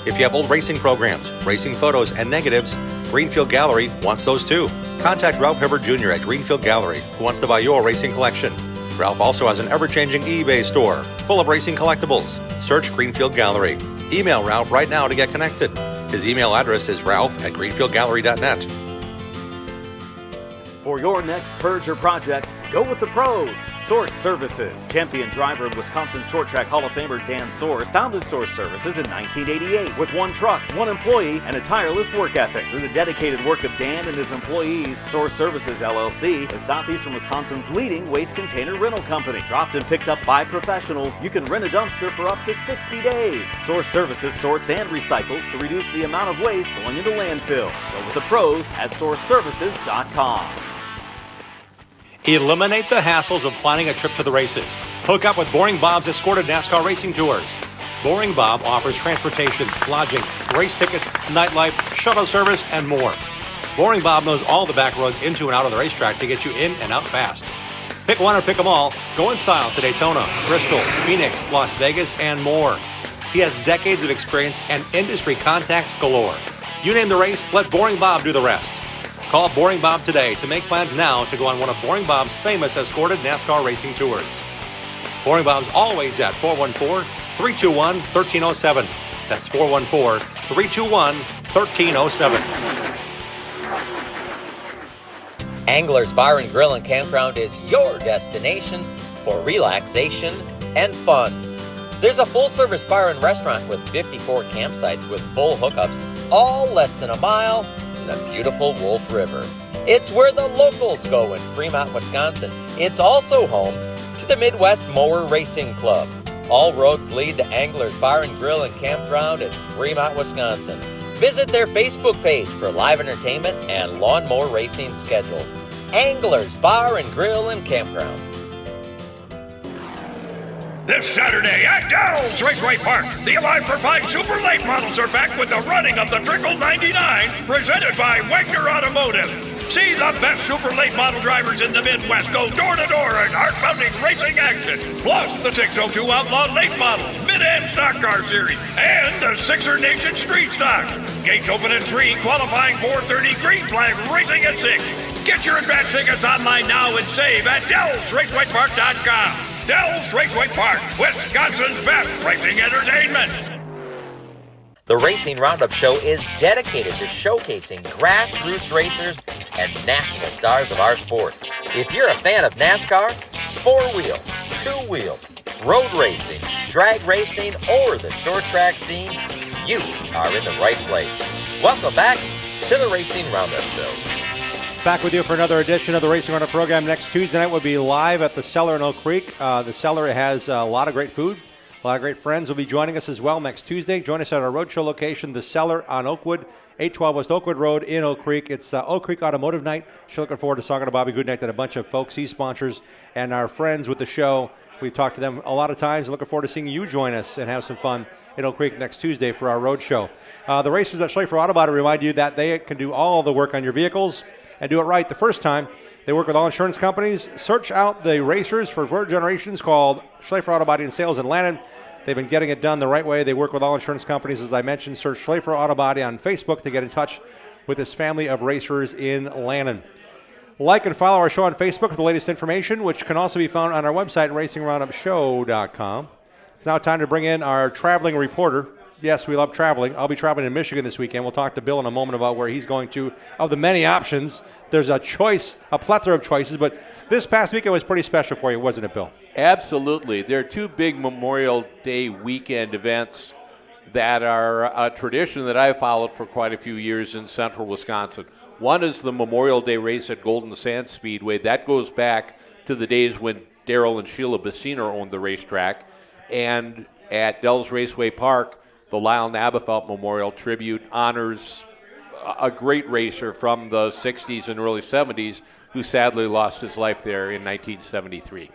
If you have old racing programs, racing photos, and negatives, Greenfield Gallery wants those too. Contact Ralph Hibbert Jr. at Greenfield Gallery, who wants to buy your racing collection. Ralph also has an ever-changing eBay store full of racing collectibles. Search Greenfield Gallery. Email Ralph right now to get connected. His email address is ralph@greenfieldgallery.net. For your next purge or project, go with the pros. Source Services. Champion driver Wisconsin Short Track Hall of Famer Dan Source founded Source Services in 1988 with one truck, one employee, and a tireless work ethic. Through the dedicated work of Dan and his employees, Source Services LLC is southeastern Wisconsin's leading waste container rental company. Dropped and picked up by professionals, you can rent a dumpster for up to 60 days. Source Services sorts and recycles to reduce the amount of waste going into landfills. Go with the pros at sourceservices.com. Eliminate the hassles of planning a trip to the races. Hook up with Boring Bob's escorted NASCAR racing tours. Boring Bob offers transportation, lodging, race tickets, nightlife, shuttle service, and more. Boring Bob knows all the back roads into and out of the racetrack to get you in and out fast. Pick one or pick them all. Go in style to Daytona, Bristol, Phoenix, Las Vegas, and more. He has decades of experience and industry contacts galore. You name the race, let Boring Bob do the rest. Call Boring Bob today to make plans now to go on one of Boring Bob's famous escorted NASCAR racing tours. Boring Bob's always at 414-321-1307. That's 414-321-1307. Angler's Bar and Grill and Campground is your destination for relaxation and fun. There's a full-service bar and restaurant with 54 campsites with full hookups, all less than a mile from the beautiful Wolf River. It's where the locals go in Fremont, Wisconsin. It's also home to the Midwest Mower Racing Club. All roads lead to Angler's Bar and Grill and Campground in Fremont, Wisconsin. Visit their Facebook page for live entertainment and lawnmower racing schedules. Angler's Bar and Grill and Campground. This Saturday at Dell's Raceway Park, the Alive for 5 Super Late models are back with the running of the Trickle 99, presented by Wagner Automotive. See the best Super Late model drivers in the Midwest go door-to-door in heart-pounding racing action. Plus the 602 Outlaw Late models, Mid-End Stock Car Series, and the Sixer Nation Street Stocks. Gates open at 3, qualifying 4:30, green flag racing at 6. Get your advance tickets online now and save at DellsRacewayPark.com. Dell's Raceway Park, Wisconsin's best racing entertainment. The Racing Roundup Show is dedicated to showcasing grassroots racers and national stars of our sport. If you're a fan of NASCAR, four-wheel, two-wheel, road racing, drag racing, or the short track scene, you are in the right place. Welcome back to the Racing Roundup Show. Back with you for another edition of the Racing Roundup program. Next Tuesday night we'll be live at the Cellar in Oak Creek. The Cellar has a lot of great food. A lot of great friends will be joining us as well next Tuesday. Join us at our roadshow location, the Cellar on Oakwood, 812 West Oakwood Road in Oak Creek. It's Oak Creek Automotive Night. Sure looking forward to talking to Bobby Goodnight and a bunch of folks, he sponsors, and our friends with the show. We've talked to them a lot of times. Looking forward to seeing you join us and have some fun in Oak Creek next Tuesday for our roadshow. The racers at Schlafer Auto Body remind you that they can do all the work on your vehicles and do it right the first time. They work with all insurance companies. Search out the racers for 4 generations called Schlafer Auto Body and Sales in Lannon. They've been getting it done the right way. They work with all insurance companies, as I mentioned. Search Schlafer Auto Body on Facebook to get in touch with this family of racers in Lannon. Like and follow our show on Facebook for the latest information, which can also be found on our website, racingroundupshow.com. It's now time to bring in our traveling reporter. Yes, we love traveling. I'll be traveling to Michigan this weekend. We'll talk to Bill in a moment about where he's going to. Of the many options, there's a plethora of choices, but this past weekend was pretty special for you, wasn't it, Bill? Absolutely. There are 2 big Memorial Day weekend events that are a tradition that I've followed for quite a few years in central Wisconsin. One is the Memorial Day race at Golden Sands Speedway. That goes back to the days when Darrell and Sheila Bassiner owned the racetrack. And at Dell's Raceway Park, the Lyle Nabafelt Memorial Tribute honors a great racer from the 60s and early 70s who sadly lost his life there in 1973.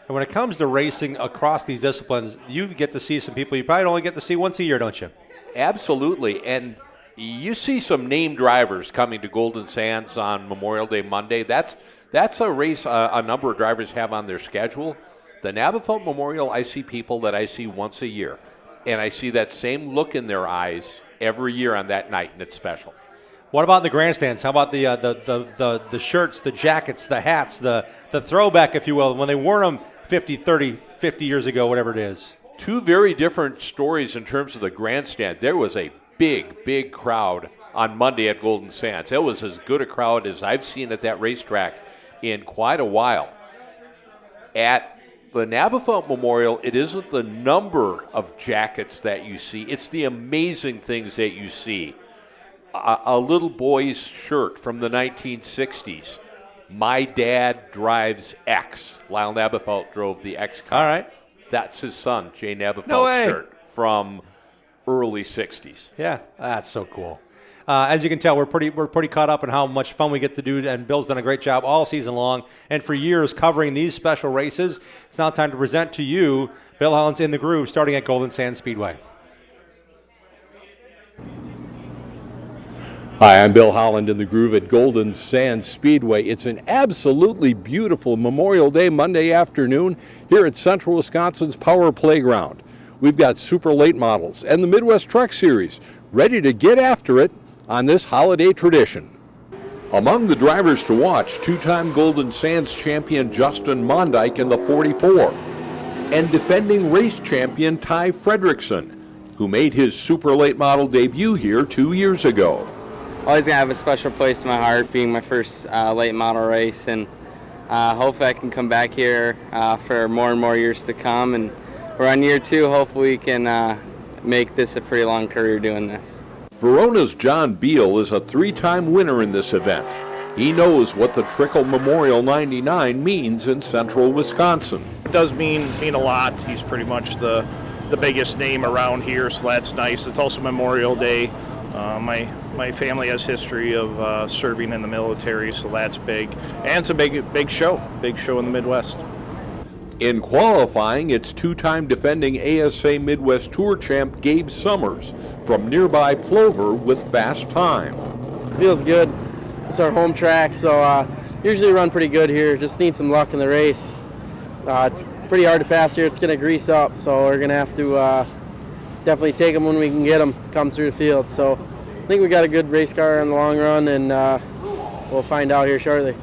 And when it comes to racing across these disciplines, you get to see some people you probably only get to see once a year, don't you? Absolutely. And you see some named drivers coming to Golden Sands on Memorial Day Monday. That's a race a number of drivers have on their schedule. The Navajo Memorial, I see people that I see once a year, and I see that same look in their eyes every year on that night, and it's special. What about the grandstands? How about the shirts, the jackets, the hats, the throwback, if you will, when they wore them 50, 30, 50 years ago, whatever it is? Two very different stories in terms of the grandstand. There was a big crowd on Monday at Golden Sands. It was as good a crowd as I've seen at that racetrack in quite a while. At the Navajo Memorial, it isn't the number of jackets that you see. It's the amazing things that you see. A little boy's shirt from the 1960s. My dad drives X. Lyle Nabafelt drove the X car. All right. That's his son, Jay Nabafelt's No way. shirt from early 60s. Yeah, that's so cool. As you can tell, we're pretty caught up in how much fun we get to do, and Bill's done a great job all season long and for years covering these special races. It's now time to present to you Bill Holland's In the Groove, starting at Golden Sands Speedway. Hi, I'm Bill Holland in the Groove at Golden Sands Speedway. It's an absolutely beautiful Memorial Day Monday afternoon here at Central Wisconsin's Power Playground. We've got super late models and the Midwest Truck Series ready to get after it on this holiday tradition. Among the drivers to watch, two-time Golden Sands champion Justin Mondyke in the 44 and defending race champion Ty Fredrickson, who made his super late model debut here 2 years ago. Always gonna have a special place in my heart, being my first late model race, and hopefully I can come back here for more and more years to come. And we're on year 2. Hopefully we can make this a pretty long career doing this. Verona's John Beal is a 3-time winner in this event. He knows what the Trickle Memorial 99 means in central Wisconsin. It does mean a lot. He's pretty much the biggest name around here, so that's nice. It's also Memorial Day. My family has history of serving in the military, so that's big. And it's a big show in the Midwest. In qualifying, it's two-time defending ASA Midwest Tour champ Gabe Summers from nearby Plover with fast time. Feels good. It's our home track, so usually run pretty good here. Just need some luck in the race. It's pretty hard to pass here. It's going to grease up, so we're going to have to definitely take them when we can get them come through the field. So I think we got a good race car in the long run, and we'll find out here shortly.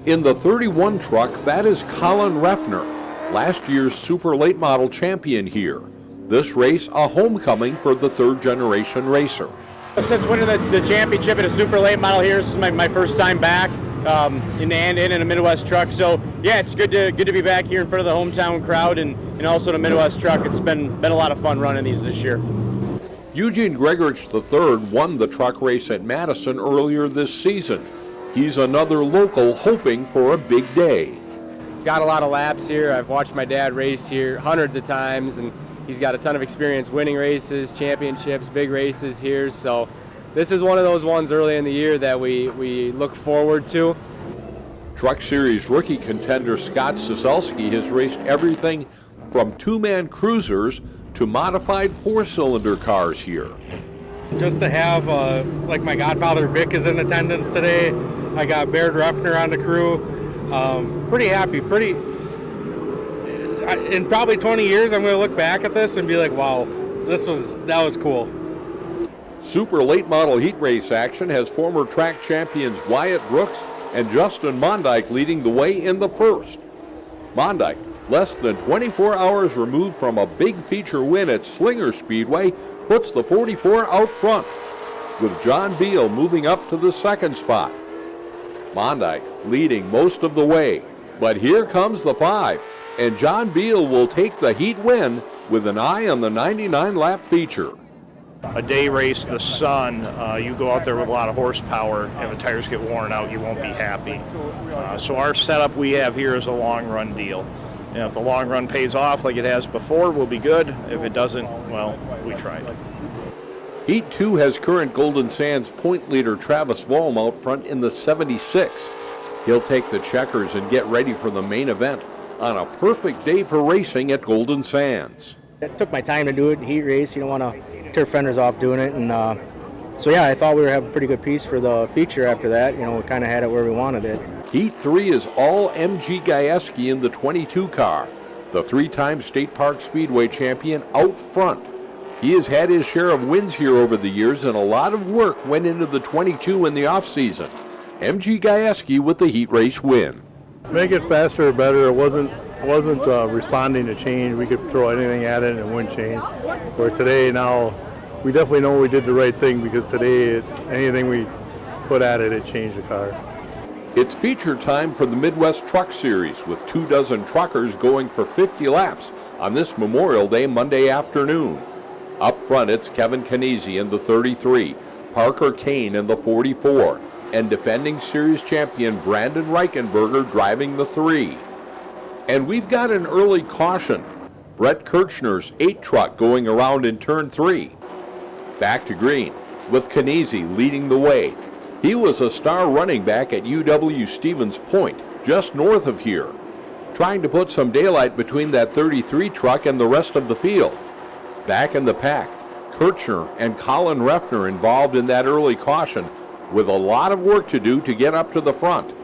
In the 31 truck, that is Colin Reffner, last year's super late model champion here. This race, a homecoming for the third-generation racer. Since winning the championship in a super late model here, this is my first time back in a Midwest truck. So yeah, it's good to be back here in front of the hometown crowd and also the Midwest truck. It's been a lot of fun running these this year. Eugene Gregorich III won the truck race at Madison earlier this season. He's another local hoping for a big day. Got a lot of laps here. I've watched my dad race here hundreds of times, and he's got a ton of experience winning races, championships, big races here. So this is one of those ones early in the year that we look forward to. Truck Series rookie contender Scott Ciesielski has raced everything from two-man cruisers to modified four-cylinder cars here. Just to have, like my godfather Vic is in attendance today. I got Baird Ruffner on the crew. Pretty happy. In probably 20 years, I'm going to look back at this and be like, wow, that was cool. Super late model heat race action has former track champions Wyatt Brooks and Justin Mondyke leading the way in the first. Mondyke, less than 24 hours removed from a big feature win at Slinger Speedway, puts the 44 out front, with John Beal moving up to the second spot. Mondyke leading most of the way, but here comes the 5, and John Beal will take the heat win with an eye on the 99-lap feature. A day race, the sun, you go out there with a lot of horsepower, and the tires get worn out, you won't be happy. So our setup we have here is a long run deal. And if the long run pays off like it has before, we'll be good. If it doesn't, well, we tried. Heat 2 has current Golden Sands point leader Travis Vollm out front in the 76. He'll take the checkers and get ready for the main event on a perfect day for racing at Golden Sands. I took my time to do it, heat race. You don't want to tear fenders off doing it. And so, yeah, I thought we were having a pretty good piece for the feature after that. You know, we kind of had it where we wanted it. Heat 3 is all MG Gajewski in the 22 car. the 3-time State Park Speedway champion, out front. He has had his share of wins here over the years, and a lot of work went into the 22 in the offseason. MG Gajewski with the heat race win. Make it faster or better. It wasn't responding to change. We could throw anything at it and it wouldn't change. Where today, now, we definitely know we did the right thing, because today, anything we put at it, it changed the car. It's feature time for the Midwest Truck Series, with 24 truckers going for 50 laps on this Memorial Day Monday afternoon. Up front, it's Kevin Canesi in the 33, Parker Kane in the 44, and defending series champion Brandon Reichenberger driving the 3. And we've got an early caution. Brett Kirchner's 8 truck going around in turn 3. Back to green, with Canesi leading the way. He was a star running back at UW-Stevens Point, just north of here, trying to put some daylight between that 33 truck and the rest of the field. Back in the pack, Kirchner and Colin Refner involved in that early caution, with a lot of work to do to get up to the front.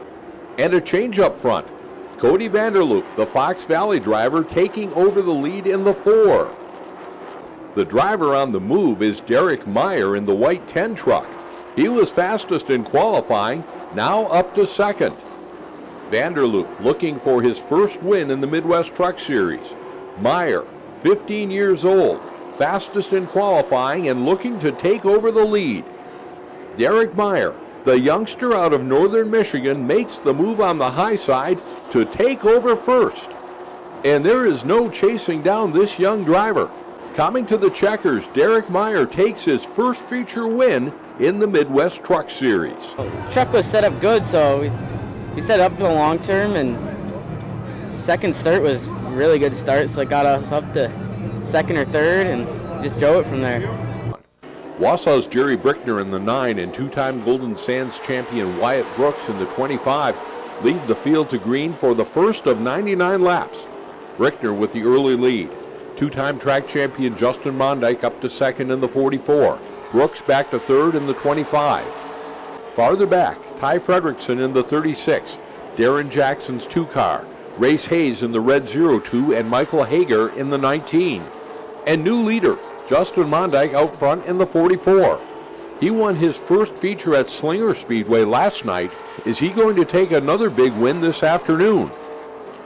And a change up front. Cody Vanderloop, the Fox Valley driver, taking over the lead in the 4. The driver on the move is Derek Meyer in the white 10 truck. He was fastest in qualifying, now up to second. Vanderloop looking for his first win in the Midwest Truck Series. Meyer, 15 years old, fastest in qualifying and looking to take over the lead. Derek Meyer, the youngster out of northern Michigan, makes the move on the high side to take over first. And there is no chasing down this young driver. Coming to the checkers, Derek Meyer takes his first feature win in the Midwest Truck Series. Truck was set up good, so we set up for the long term, and second start was a really good start, so it got us up to second or third and just drove it from there. Wausau's Jerry Brickner in the 9 and 2-time Golden Sands champion Wyatt Brooks in the 25 lead the field to green for the first of 99 laps. Brickner with the early lead. 2-time track champion Justin Mondyke up to second in the 44. Brooks back to third in the 25. Farther back, Ty Fredrickson in the 36. Darren Jackson's 2-car. Race Hayes in the red 02 and Michael Hager in the 19. And new leader, Justin Mondyke out front in the 44. He won his first feature at Slinger Speedway last night. Is he going to take another big win this afternoon?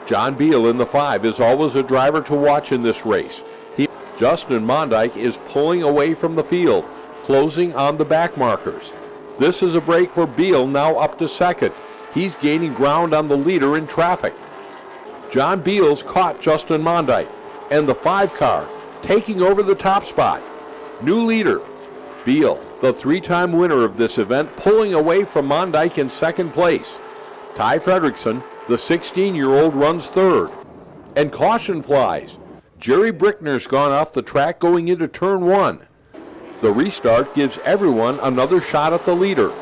John Beal in the 5 is always a driver to watch in this race. Justin Mondyke is pulling away from the field, closing on the back markers. This is a break for Beal, now up to second. He's gaining ground on the leader in traffic. John Beals caught Justin Mondyke, and the 5-car taking over the top spot. New leader, Beal, the 3-time winner of this event, pulling away from Mondyke in second place. Ty Fredrickson, the 16-year-old, runs third. And caution flies. Jerry Brickner's gone off the track going into turn 1. The restart gives everyone another shot at the leader.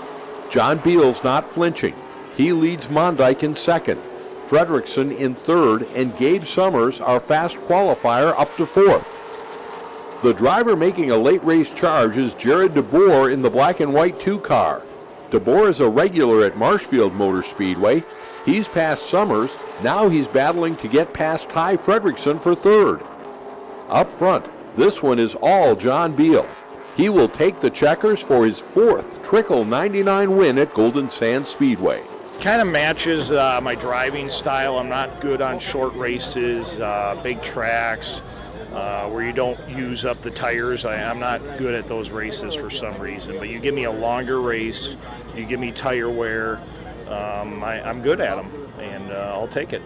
John Beal's not flinching. He leads Mondyke in second. Fredrickson in third, and Gabe Summers, our fast qualifier, up to fourth. The driver making a late race charge is Jared DeBoer in the black and white 2-car. DeBoer is a regular at Marshfield Motor Speedway. He's passed Summers. Now he's battling to get past Ty Fredrickson for third. Up front, this one is all John Beal. He will take the checkers for his 4th Trickle 99 win at Golden Sands Speedway. Kind of matches my driving style. I'm not good on short races, big tracks, where you don't use up the tires. I'm not good at those races for some reason. But you give me a longer race, you give me tire wear, I'm good at them, and I'll take it.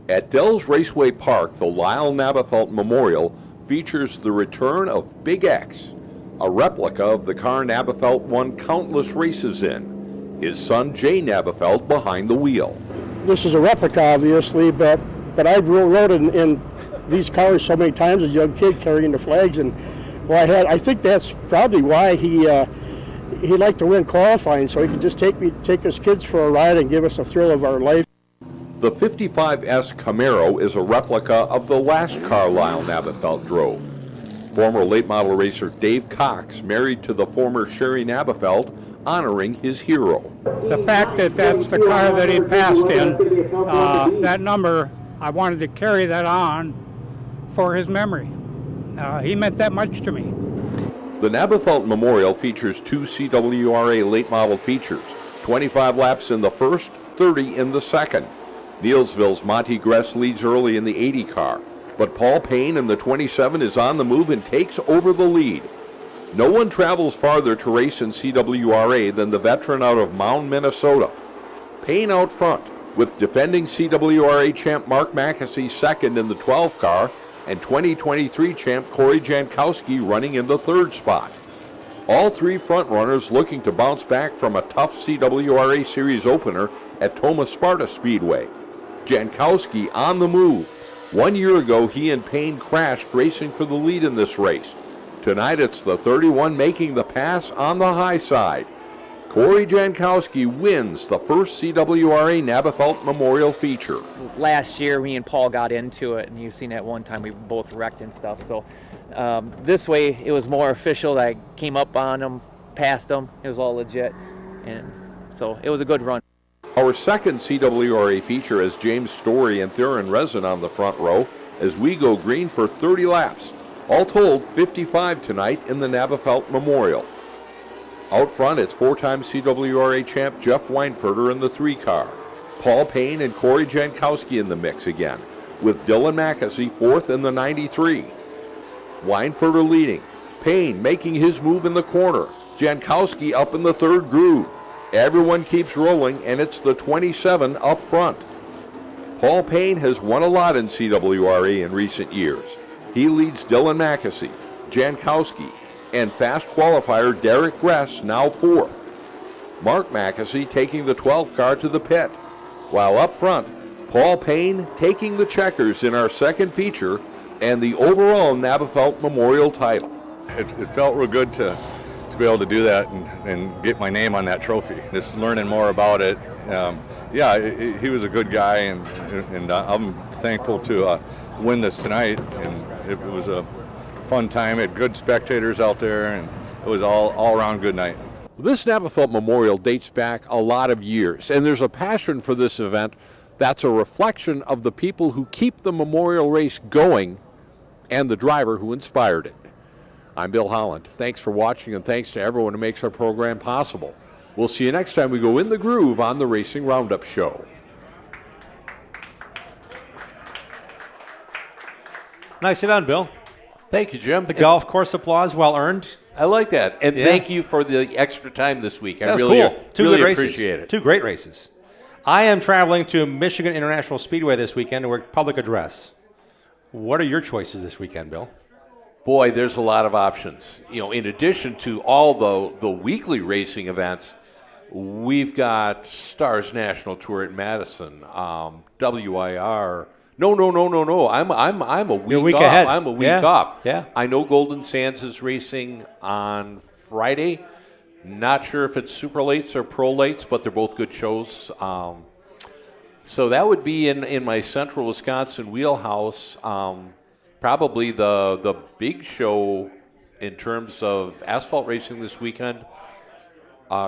At Dells Raceway Park, the Lyle Nabafelt Memorial features the return of Big X, a replica of the car Nabafelt won countless races in. His son Jay Nabafelt behind the wheel. This is a replica, obviously, but I rode in these cars so many times as a young kid carrying the flags, and I think that's probably why he liked to win qualifying, so he could just take his kids for a ride and give us a thrill of our life. The 55S Camaro is a replica of the last car Lyle Nabafelt drove. Former late model racer Dave Cox married to the former Sherry Nabafelt, honoring his hero. The fact that that's the car that he passed in, that number I wanted to carry that on for his memory. He meant that much to me. The Nabothelt Memorial features 2 CWRA late model features, 25 laps in the first, 30 in the second. Neilsville's Monty Gress leads early in the 80 car, but Paul Payne in the 27 is on the move and takes over the lead. No one travels farther to race in CWRA than the veteran out of Mound, Minnesota. Payne out front, with defending CWRA champ Mark Mackesy second in the 12 car, and 2023 champ Corey Jankowski running in the third spot. All three front runners looking to bounce back from a tough CWRA Series opener at Thomas Sparta Speedway. Jankowski on the move. 1 year ago, he and Payne crashed racing for the lead in this race. Tonight, it's the 31 making the pass on the high side. Corey Jankowski wins the first CWRA Nabothelt Memorial feature. Last year, me and Paul got into it, and you've seen that one time we both wrecked and stuff. So this way, it was more official. I came up on him, passed him. It was all legit, and so it was a good run. Our second CWRA feature has James Story and Theron Resin on the front row as we go green for 30 laps. All told, 55 tonight in the Nabothelt Memorial. Out front, it's four-time CWRA champ Jeff Weinfurter in the 3 car. Paul Payne and Corey Jankowski in the mix again, with Dylan Mackesy fourth in the 93. Weinfurter leading. Payne making his move in the corner. Jankowski up in the third groove. Everyone keeps rolling, and it's the 27 up front. Paul Payne has won a lot in CWRA in recent years. He leads Dylan Mackesy, Jankowski, and fast qualifier Derek Gress now fourth. Mark Mackesy taking the 12th car to the pit, while up front, Paul Payne taking the checkers in our second feature and the overall Nabothelt Memorial title. It felt real good to be able to do that and get my name on that trophy. Just learning more about it. He was a good guy, and I'm thankful to win this tonight. And it was a fun time. It had good spectators out there, and it was all around good night. This Nabothelt Memorial dates back a lot of years, and there's a passion for this event that's a reflection of the people who keep the memorial race going and the driver who inspired it. I'm Bill Holland. Thanks for watching, and thanks to everyone who makes our program possible. We'll see you next time we go in the groove on the Racing Roundup Show. Nicely done, Bill. Thank you, Jim. The golf course applause, well earned. I like that. And thank you for the extra time this week. That's really, cool. Two really good races. appreciate it. 2 great races. I am traveling to Michigan International Speedway this weekend to work public address. What are your choices this weekend, Bill? Boy, there's a lot of options. You know, in addition to all the weekly racing events, we've got Stars National Tour at Madison, WIR. No. I'm a week off. Ahead. I'm a week off. Yeah. I know Golden Sands is racing on Friday. Not sure if it's super lates or pro lates, but they're both good shows. So that would be in my central Wisconsin wheelhouse. Probably the big show in terms of asphalt racing this weekend.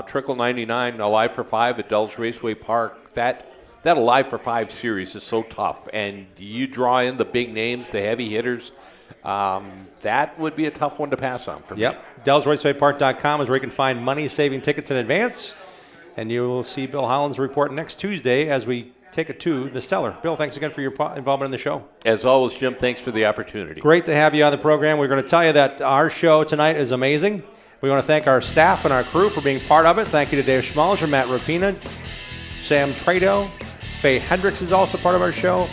Trickle 99, Alive for 5 at Dells Raceway Park. That Alive for 5 series is so tough, and you draw in the big names, the heavy hitters. That would be a tough one to pass on for me. DellsRacewayPark.com is where you can find money-saving tickets in advance, and you will see Bill Holland's report next Tuesday as we take it to the cellar. Bill, thanks again for your involvement in the show. As always, Jim, thanks for the opportunity. Great to have you on the program. We're going to tell you that our show tonight is amazing. We want to thank our staff and our crew for being part of it. Thank you to Dave Schmalzer, Matt Rapina, Sam Trado. Faye Hendricks is also part of our show.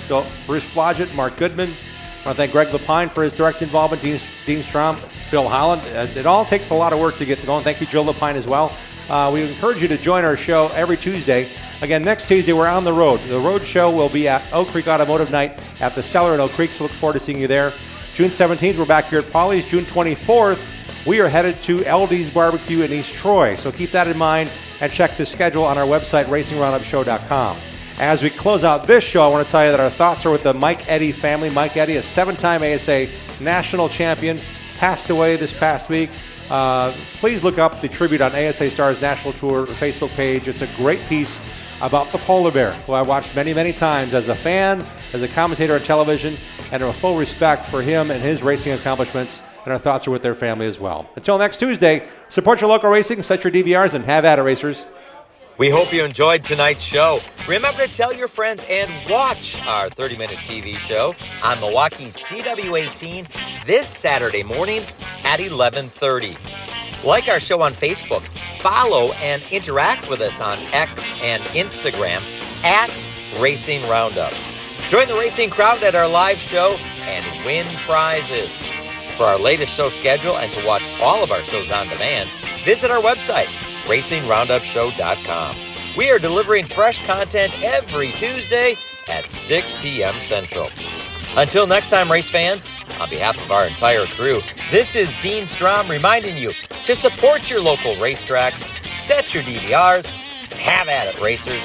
Bruce Blodgett, Mark Goodman. I want to thank Greg Lapine for his direct involvement, Dean Strom, Bill Holland. It all takes a lot of work to get going. Thank you, Joe Lapine, as well. We encourage you to join our show every Tuesday. Again, next Tuesday, we're on the road. The road show will be at Oak Creek Automotive Night at the Cellar in Oak Creek, so look forward to seeing you there. June 17th, we're back here at Polly's. June 24th, we are headed to LD's Barbecue in East Troy, so keep that in mind and check the schedule on our website, racingroundupshow.com. As we close out this show, I want to tell you that our thoughts are with the Mike Eddy family. Mike Eddy, a 7-time ASA national champion, passed away this past week. Please look up the tribute on ASA Stars National Tour Facebook page. It's a great piece about the polar bear, who I watched many, many times as a fan, as a commentator on television, and have a full respect for him and his racing accomplishments, and our thoughts are with their family as well. Until next Tuesday, support your local racing, set your DVRs, and have at it, racers. We hope you enjoyed tonight's show. Remember to tell your friends and watch our 30-minute TV show on Milwaukee's CW18 this Saturday morning at 11:30. Like our show on Facebook, follow and interact with us on X and Instagram at Racing Roundup. Join the racing crowd at our live show and win prizes. For our latest show schedule and to watch all of our shows on demand, visit our website, RacingRoundupShow.com. We are delivering fresh content every Tuesday at 6 p.m. Central. Until next time, race fans, on behalf of our entire crew, this is Dean Strom reminding you to support your local racetracks, set your DVRs, have at it, racers.